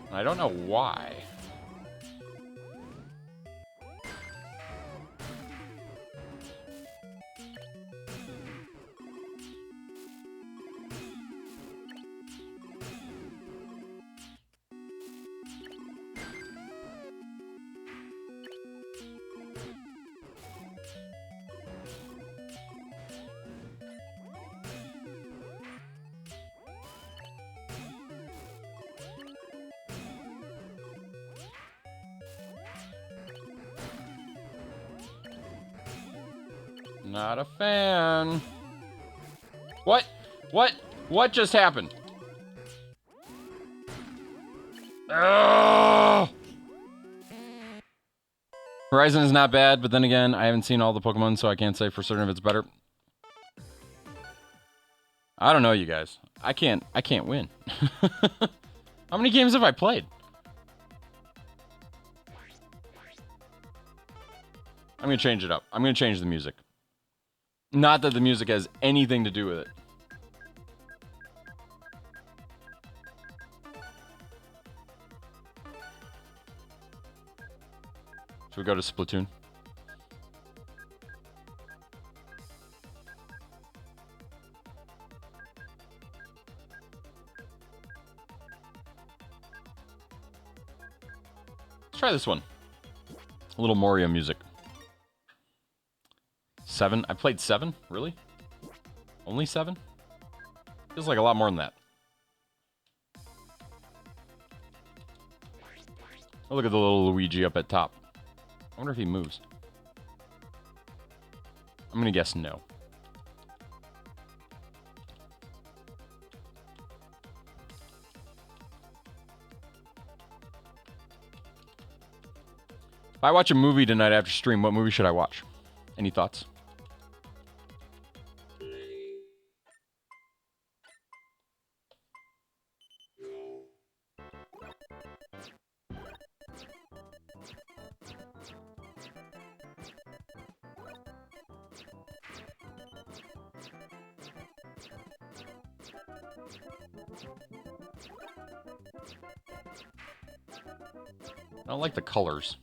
[SPEAKER 1] And I don't know why. Not a fan. What? What? What just happened? Ugh! Horizon is not bad, but then again, I haven't seen all the Pokemon, so I can't say for certain if it's better. I don't know, you guys. I can't win. How many games have I played? I'm gonna change it up. I'm gonna change the music. Not that the music has anything to do with it. Should we go to Splatoon? Let's try this one. A little Mario music. 7? I played 7? Really? Only 7? Feels like a lot more than that. Oh, look at the little Luigi up at top. I wonder if he moves. I'm gonna guess no. If I watch a movie tonight after stream, what movie should I watch? Any thoughts? I don't like the colors.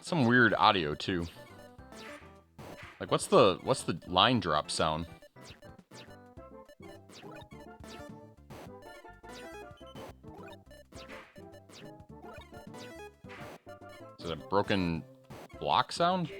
[SPEAKER 1] Some weird audio too. Like what's the line drop sound? Is it a broken block sound?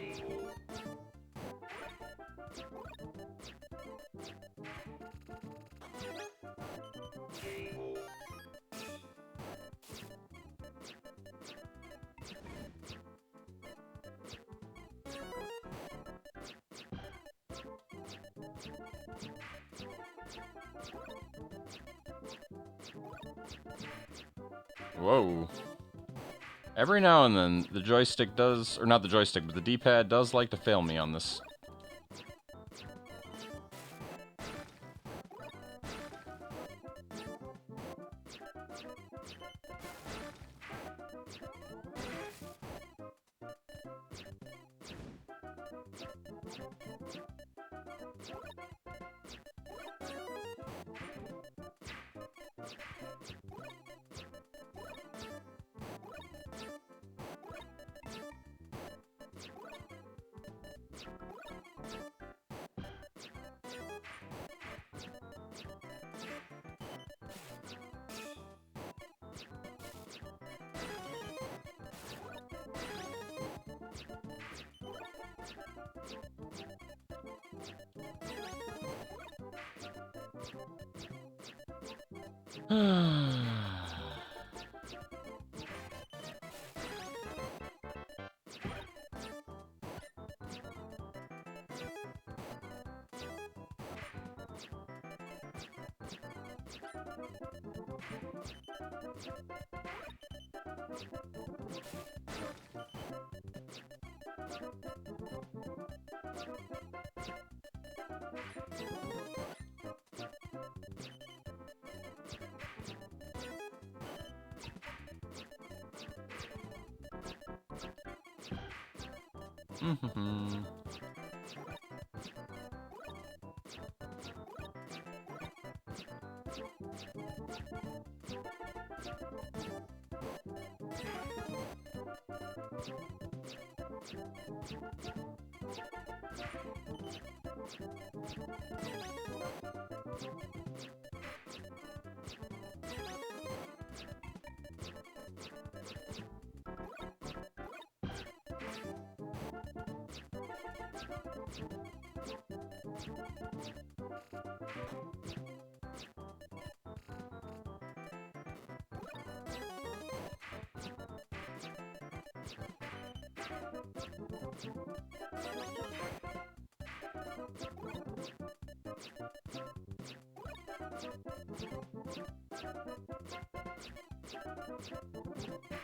[SPEAKER 1] Whoa. Every now and then, the joystick does... Or not the joystick, but the D-pad does like to fail me on this.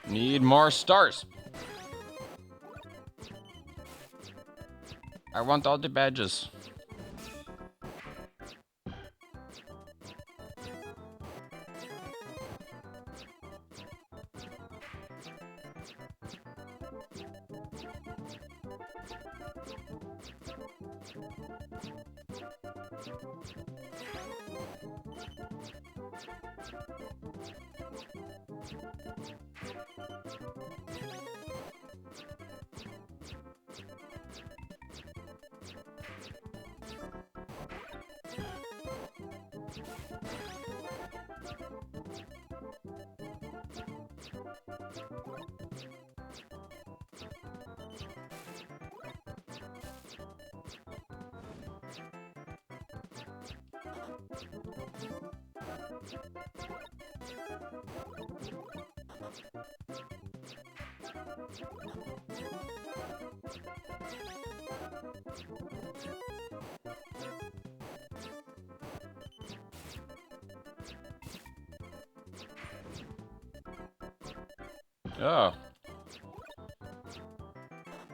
[SPEAKER 1] Need more stars. I want all the badges. Oh.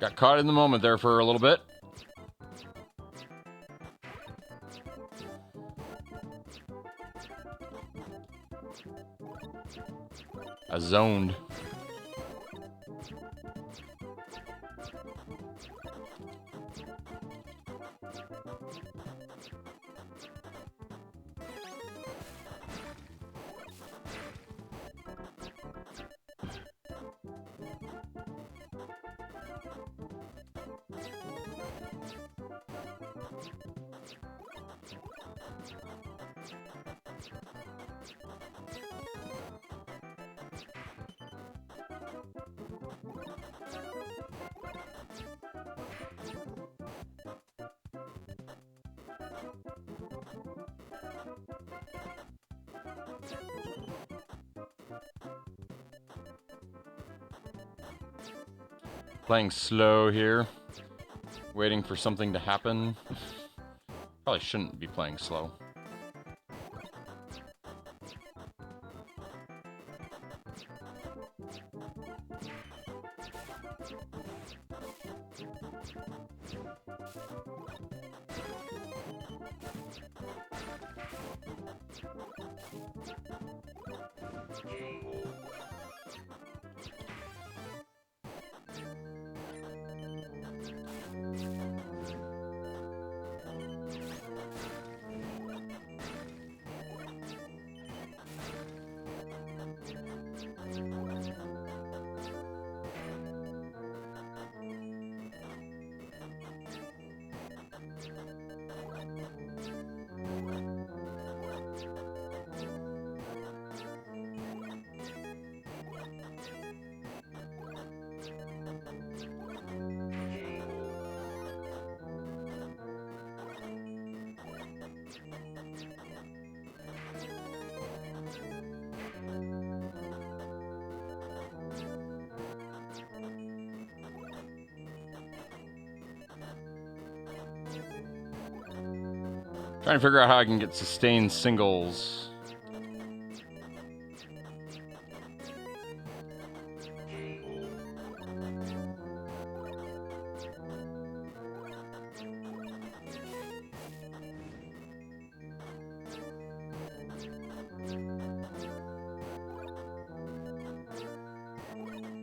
[SPEAKER 1] Got caught in the moment there for a little bit. I zoned. Playing slow here. Waiting for something to happen. Probably shouldn't be playing slow. Trying to figure out how I can get sustained singles.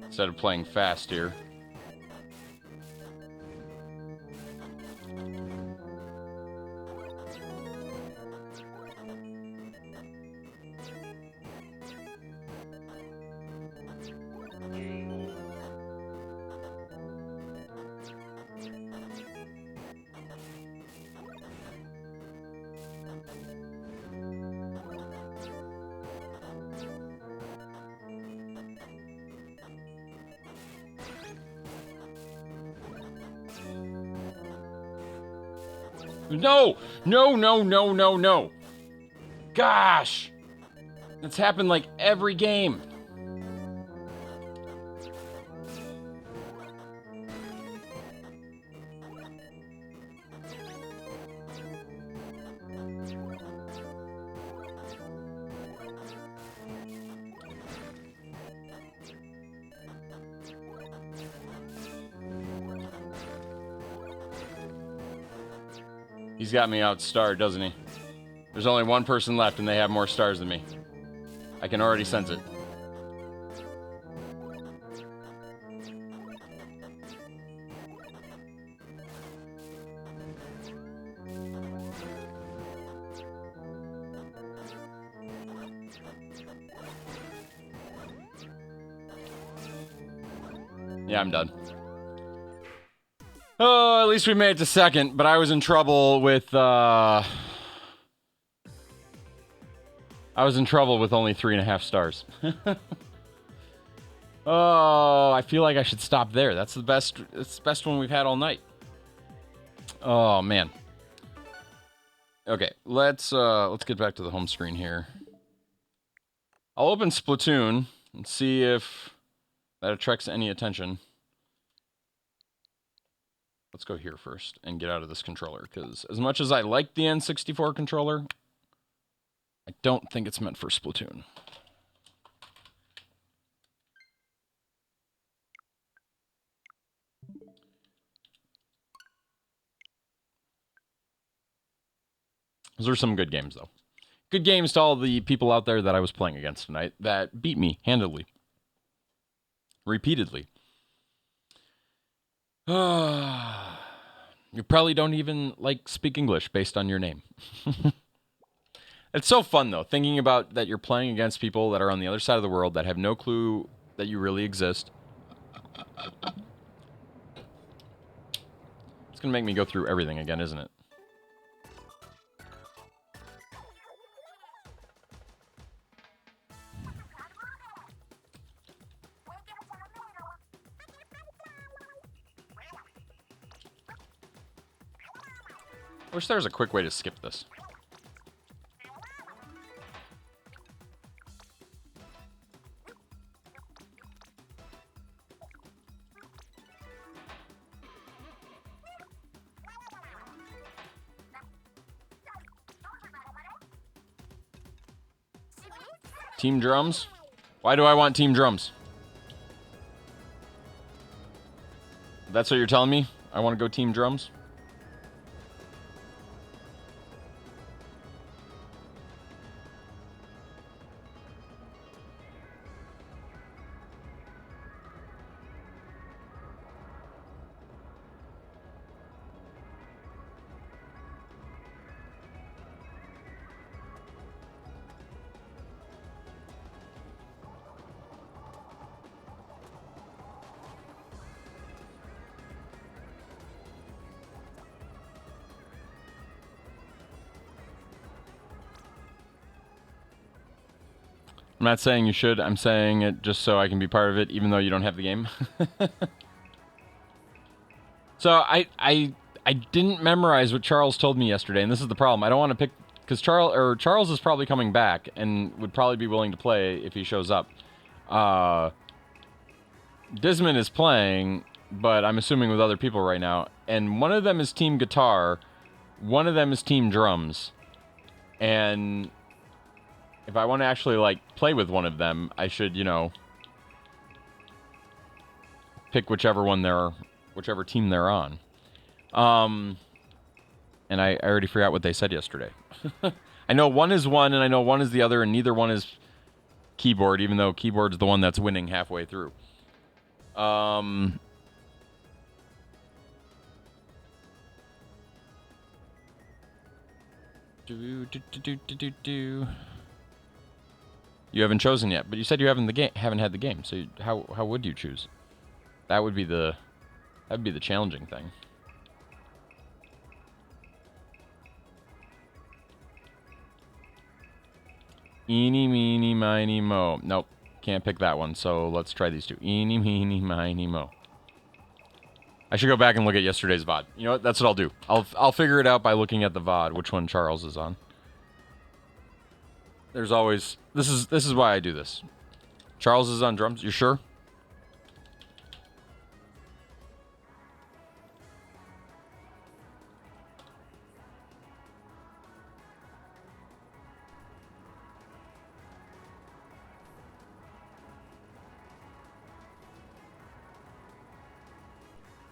[SPEAKER 1] Instead of playing fast here. No! No, no, no, no, no. Gosh! That's happened like every game. He's got me outstarred, doesn't he? There's only one person left and they have more stars than me. I can already sense it. Yeah, I'm done. Oh, at least we made it to second, but I was in trouble with, I was in trouble with only 3.5 stars. Oh, I feel like I should stop there. That's the best one we've had all night. Oh, man. Okay, let's get back to the home screen here. I'll open Splatoon and see if that attracts any attention. Let's go here first and get out of this controller, because as much as I like the N64 controller, I don't think it's meant for Splatoon. Those are some good games, though. Good games to all the people out there that I was playing against tonight that beat me handily. Repeatedly. You probably don't even, speak English based on your name. It's so fun, though, thinking about that you're playing against people that are on the other side of the world that have no clue that you really exist. It's going to make me go through everything again, isn't it? I wish there was a quick way to skip this. Team drums? Why do I want team drums? That's what you're telling me? I want to go team drums? I'm not saying you should. I'm saying it just so I can be part of it, even though you don't have the game. So I didn't memorize what Charles told me yesterday, and this is the problem. I don't want to pick because Charles is probably coming back and would probably be willing to play if he shows up. Dismon is playing, but I'm assuming with other people right now, and one of them is team guitar, one of them is Team Drums. And if I want to actually, like, play with one of them, I should, you know, pick whichever team they're on. And I already forgot what they said yesterday. I know one is one, and I know one is the other, and neither one is keyboard, even though keyboard's the one that's winning halfway through. You haven't chosen yet, but you said you haven't had the game. So how would you choose? That would be the challenging thing. Eeny, meeny, miny, mo. Nope, can't pick that one. So let's try these two. Eeny, meeny, miny, mo. I should go back and look at yesterday's VOD. You know what? That's what I'll do. I'll figure it out by looking at the VOD, which one Charles is on. There's always... This is why I do this. Charles is on drums. You sure?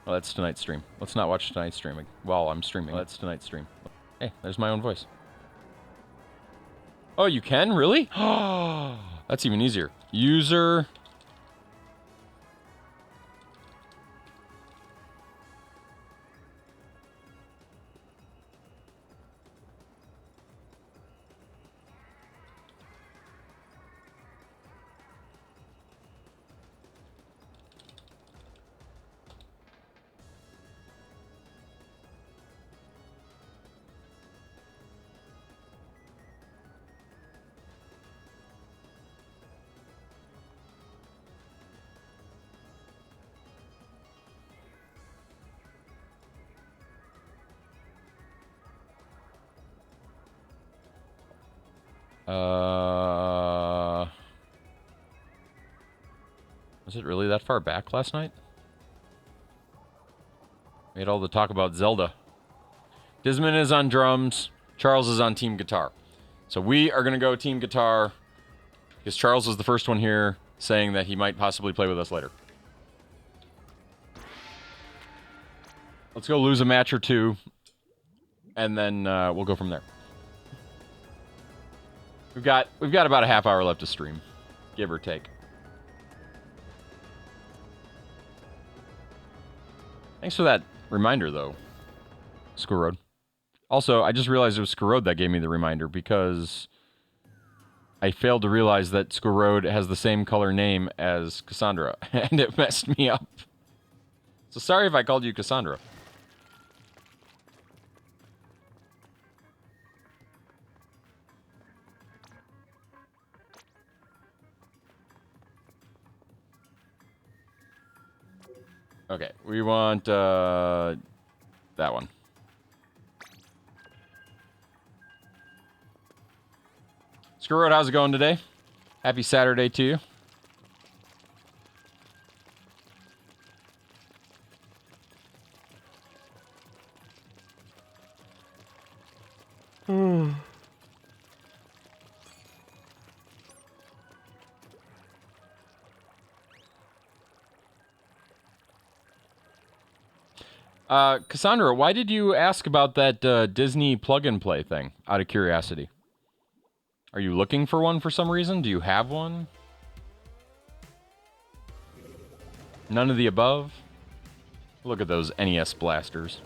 [SPEAKER 1] Well, that's tonight's stream. Let's not watch tonight's stream while I'm streaming. Well, that's tonight's stream. Hey, there's my own voice. Oh, you can? Really? Oh, that's even easier. User... Was it really that far back last night? We had all the talk about Zelda. Disman is on drums. Charles is on team guitar. So we are going to go team guitar because Charles was the first one here saying that he might possibly play with us later. Let's go lose a match or two, and then we'll go from there. We've got about a half hour left to stream, give or take. Thanks for that reminder, though, School Road. Also, I just realized it was School Road that gave me the reminder because I failed to realize that School Road has the same color name as Cassandra, and it messed me up. So sorry if I called you Cassandra. Okay, we want that one. Screw it, how's it going today? Happy Saturday to you. Cassandra, why did you ask about that Disney plug-and-play thing, out of curiosity? Are you looking for one for some reason? Do you have one? None of the above? Look at those NES blasters.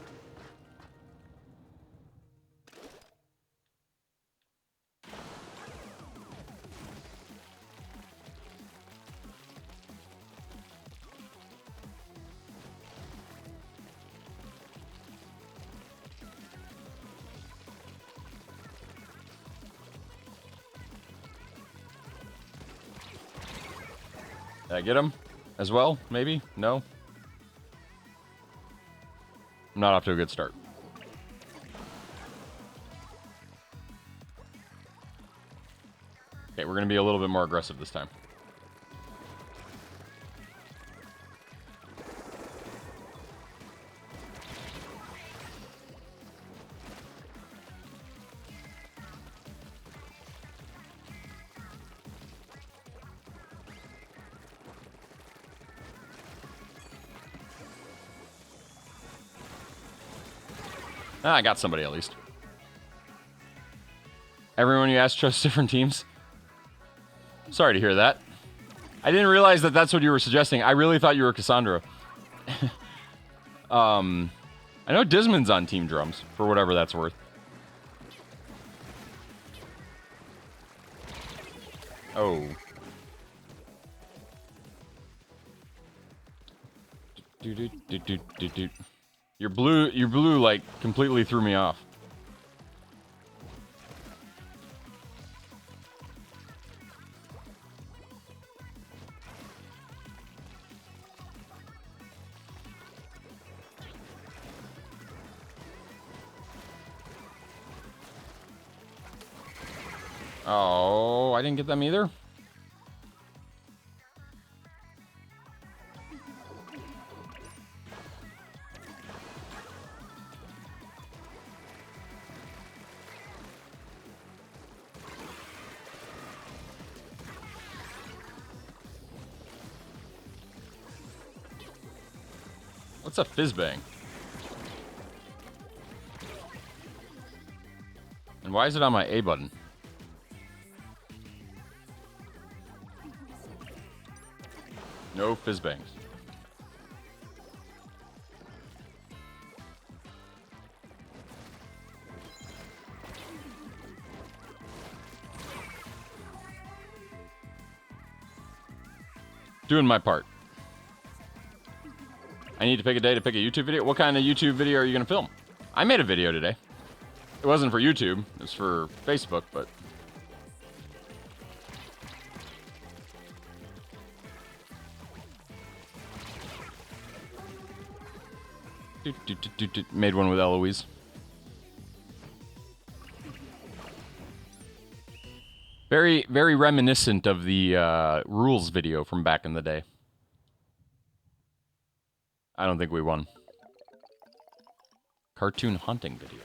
[SPEAKER 1] Did I get him as well? Maybe? No? I'm not off to a good start. Okay, we're going to be a little bit more aggressive this time. Ah, I got somebody at least. Everyone you asked chose different teams? Sorry to hear that. I didn't realize that that's what you were suggesting. I really thought you were Cassandra. I know Dismond's on Team Drums, for whatever that's worth. Oh. Your blue, like, completely threw me off. Oh, I didn't get them either. What's a fizzbang? And why is it on my A button? No fizzbangs. Doing my part. I need to pick a day to pick a YouTube video. What kind of YouTube video are you going to film? I made a video today. It wasn't for YouTube. It was for Facebook, but... Made one with Eloise. Very, very reminiscent of the rules video from back in the day. I don't think we won. Cartoon hunting video.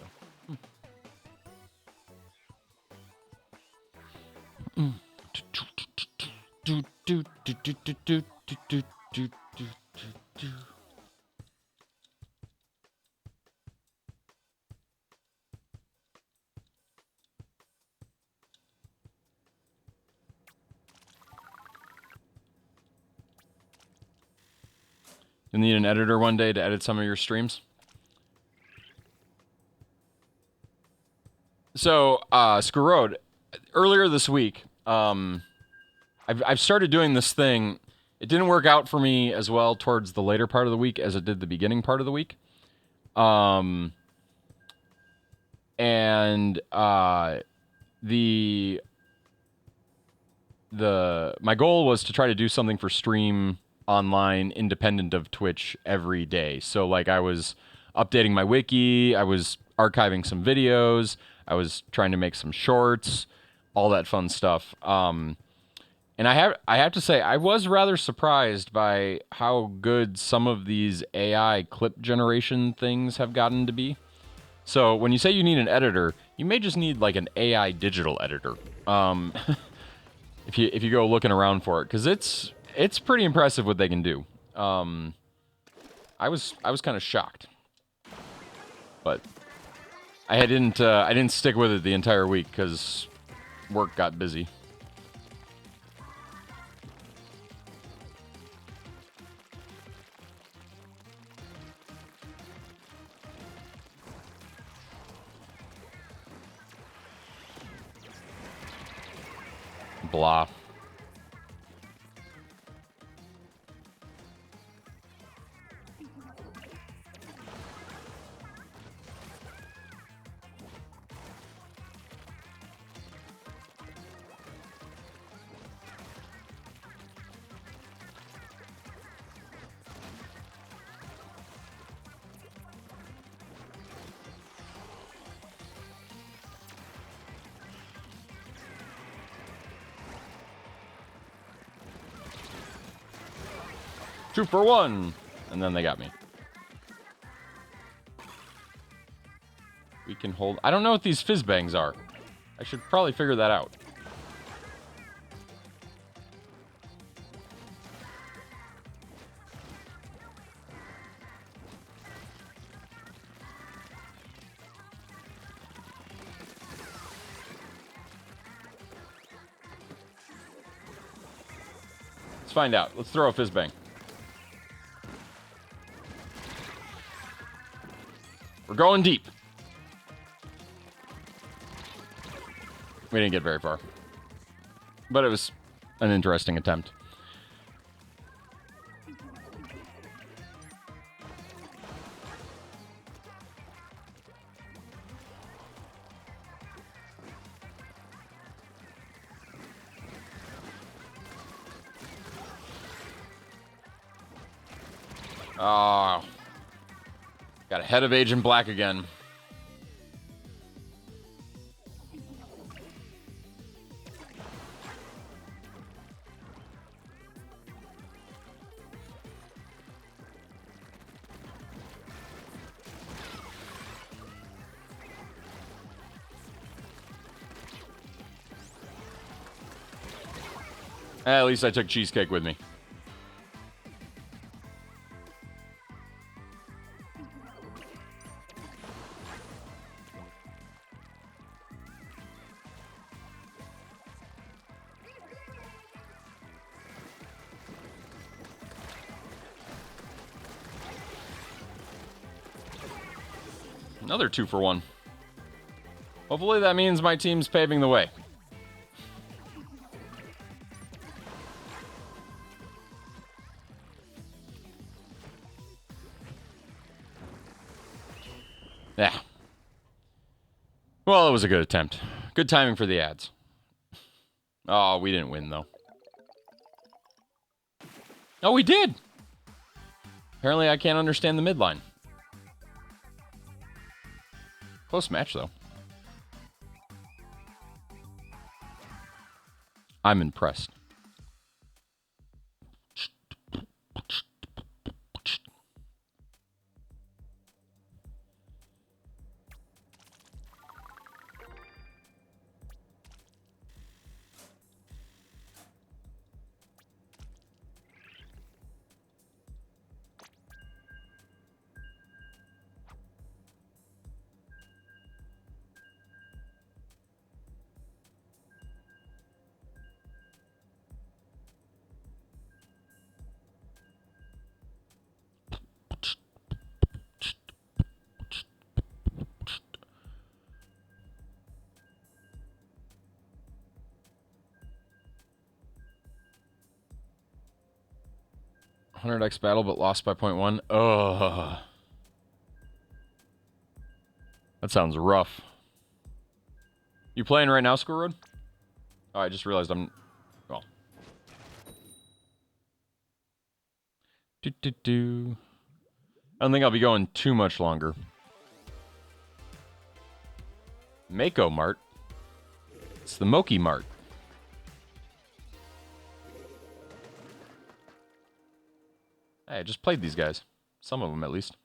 [SPEAKER 1] You'll need an editor one day to edit some of your streams. So, Screw Road, earlier this week, I've started doing this thing. It didn't work out for me as well towards the later part of the week as it did the beginning part of the week. My goal was to try to do something for stream online independent of Twitch every day. So like I was updating my wiki, I was archiving some videos, I was trying to make some shorts, all that fun stuff. And I have to say I was rather surprised by how good some of these AI clip generation things have gotten to be. So when you say you need an editor, you may just need like an AI digital editor. If you go looking around for it, because it's pretty impressive what they can do. I was kind of shocked, but I didn't stick with it the entire week because work got busy. Blah. Two for one, and then they got me. We can hold... I don't know what these fizzbangs are. I should probably figure that out. find out. Let's throw a fizz bang. We're going deep. We didn't get very far. But it was an interesting attempt. Oh. Got ahead of Agent Black again. At least I took cheesecake with me. Another 2 for 1. Hopefully that means my team's paving the way. Yeah. Well, it was a good attempt. Good timing for the ads. Oh, we didn't win, though. Oh, we did! Apparently I can't understand the midline. Close match, though. I'm impressed. $100x battle, but lost by 0.1. Ugh. That sounds rough. You playing right now, Squirrel Road? Oh, I just realized I'm... Well. I don't think I'll be going too much longer. Mako Mart. It's the Moki Mart. Hey, I just played these guys. Some of them, at least.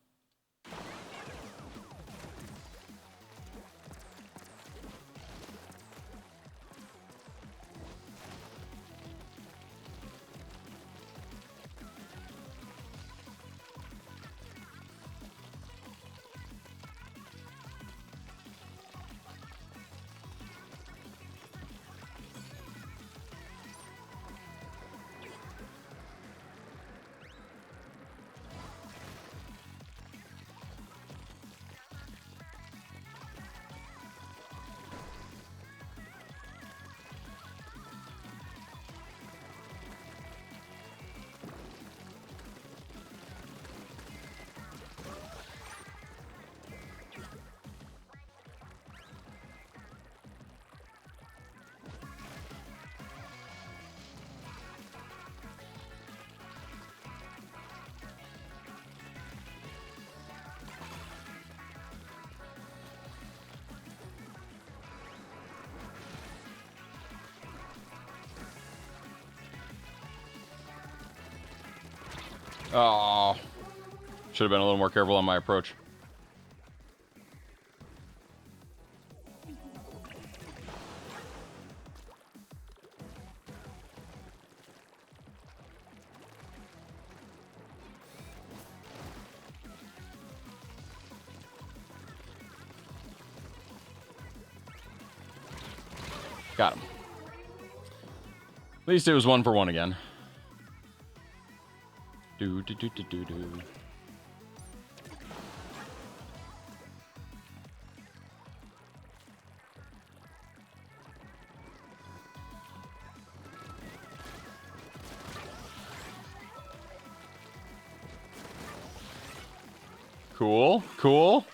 [SPEAKER 1] Oh. Should have been a little more careful on my approach. Got him. At least it was 1 for 1 again. Do do do do do do. Cool, cool.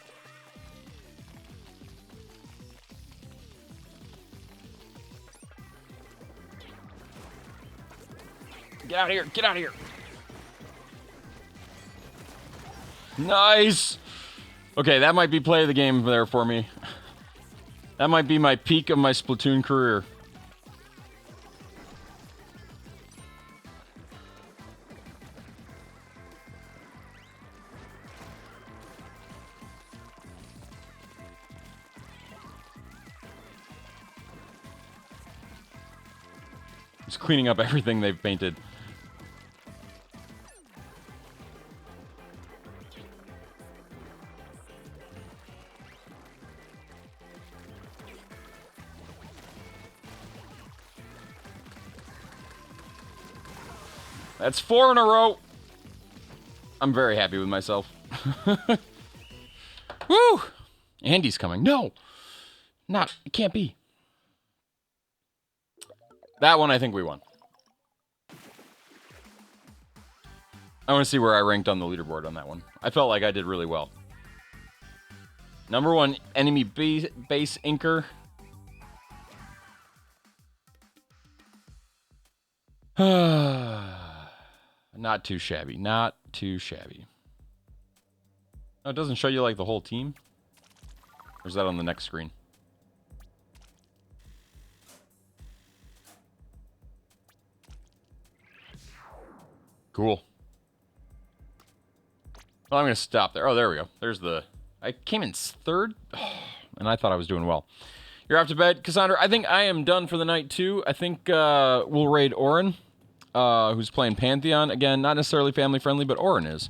[SPEAKER 1] Get out of here, get out of here. Nice. Okay, that might be play of the game there for me. That might be my peak of my Splatoon career. Just cleaning up everything they've painted. That's 4 in a row. I'm very happy with myself. Woo! Andy's coming. No! Not. It can't be. That one, I think we won. I want to see where I ranked on the leaderboard on that one. I felt like I did really well. Number 1, enemy base inker. Not too shabby. Not too shabby. Oh, it doesn't show you, like, the whole team? Or is that on the next screen? Cool. Well, I'm going to stop there. Oh, there we go. There's the... I came in 3rd, and I thought I was doing well. You're off to bed, Cassandra. I think I am done for the night, too. I think we'll raid Orin, who's playing Pantheon. Again, not necessarily family-friendly, but Orin is.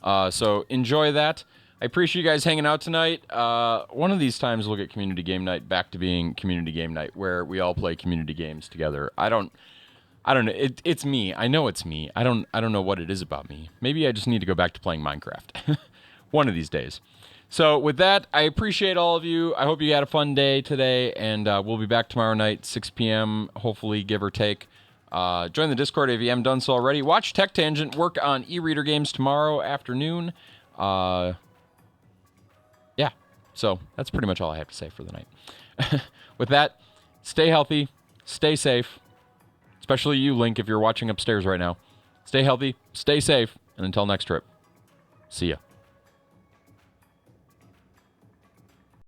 [SPEAKER 1] So enjoy that. I appreciate you guys hanging out tonight. One of these times we'll get Community Game Night back to being Community Game Night, where we all play community games together. I don't know. It's me. I know it's me. I don't know what it is about me. Maybe I just need to go back to playing Minecraft. One of these days. So with that, I appreciate all of you. I hope you had a fun day today, and we'll be back tomorrow night, 6 p.m., hopefully, give or take. Join the Discord if you haven't done so already. Watch Tech Tangent work on e-reader games tomorrow afternoon. Yeah. So that's pretty much all I have to say for the night. With that, stay healthy, stay safe. Especially you, Link, if you're watching upstairs right now. Stay healthy, stay safe, and until next trip, see ya.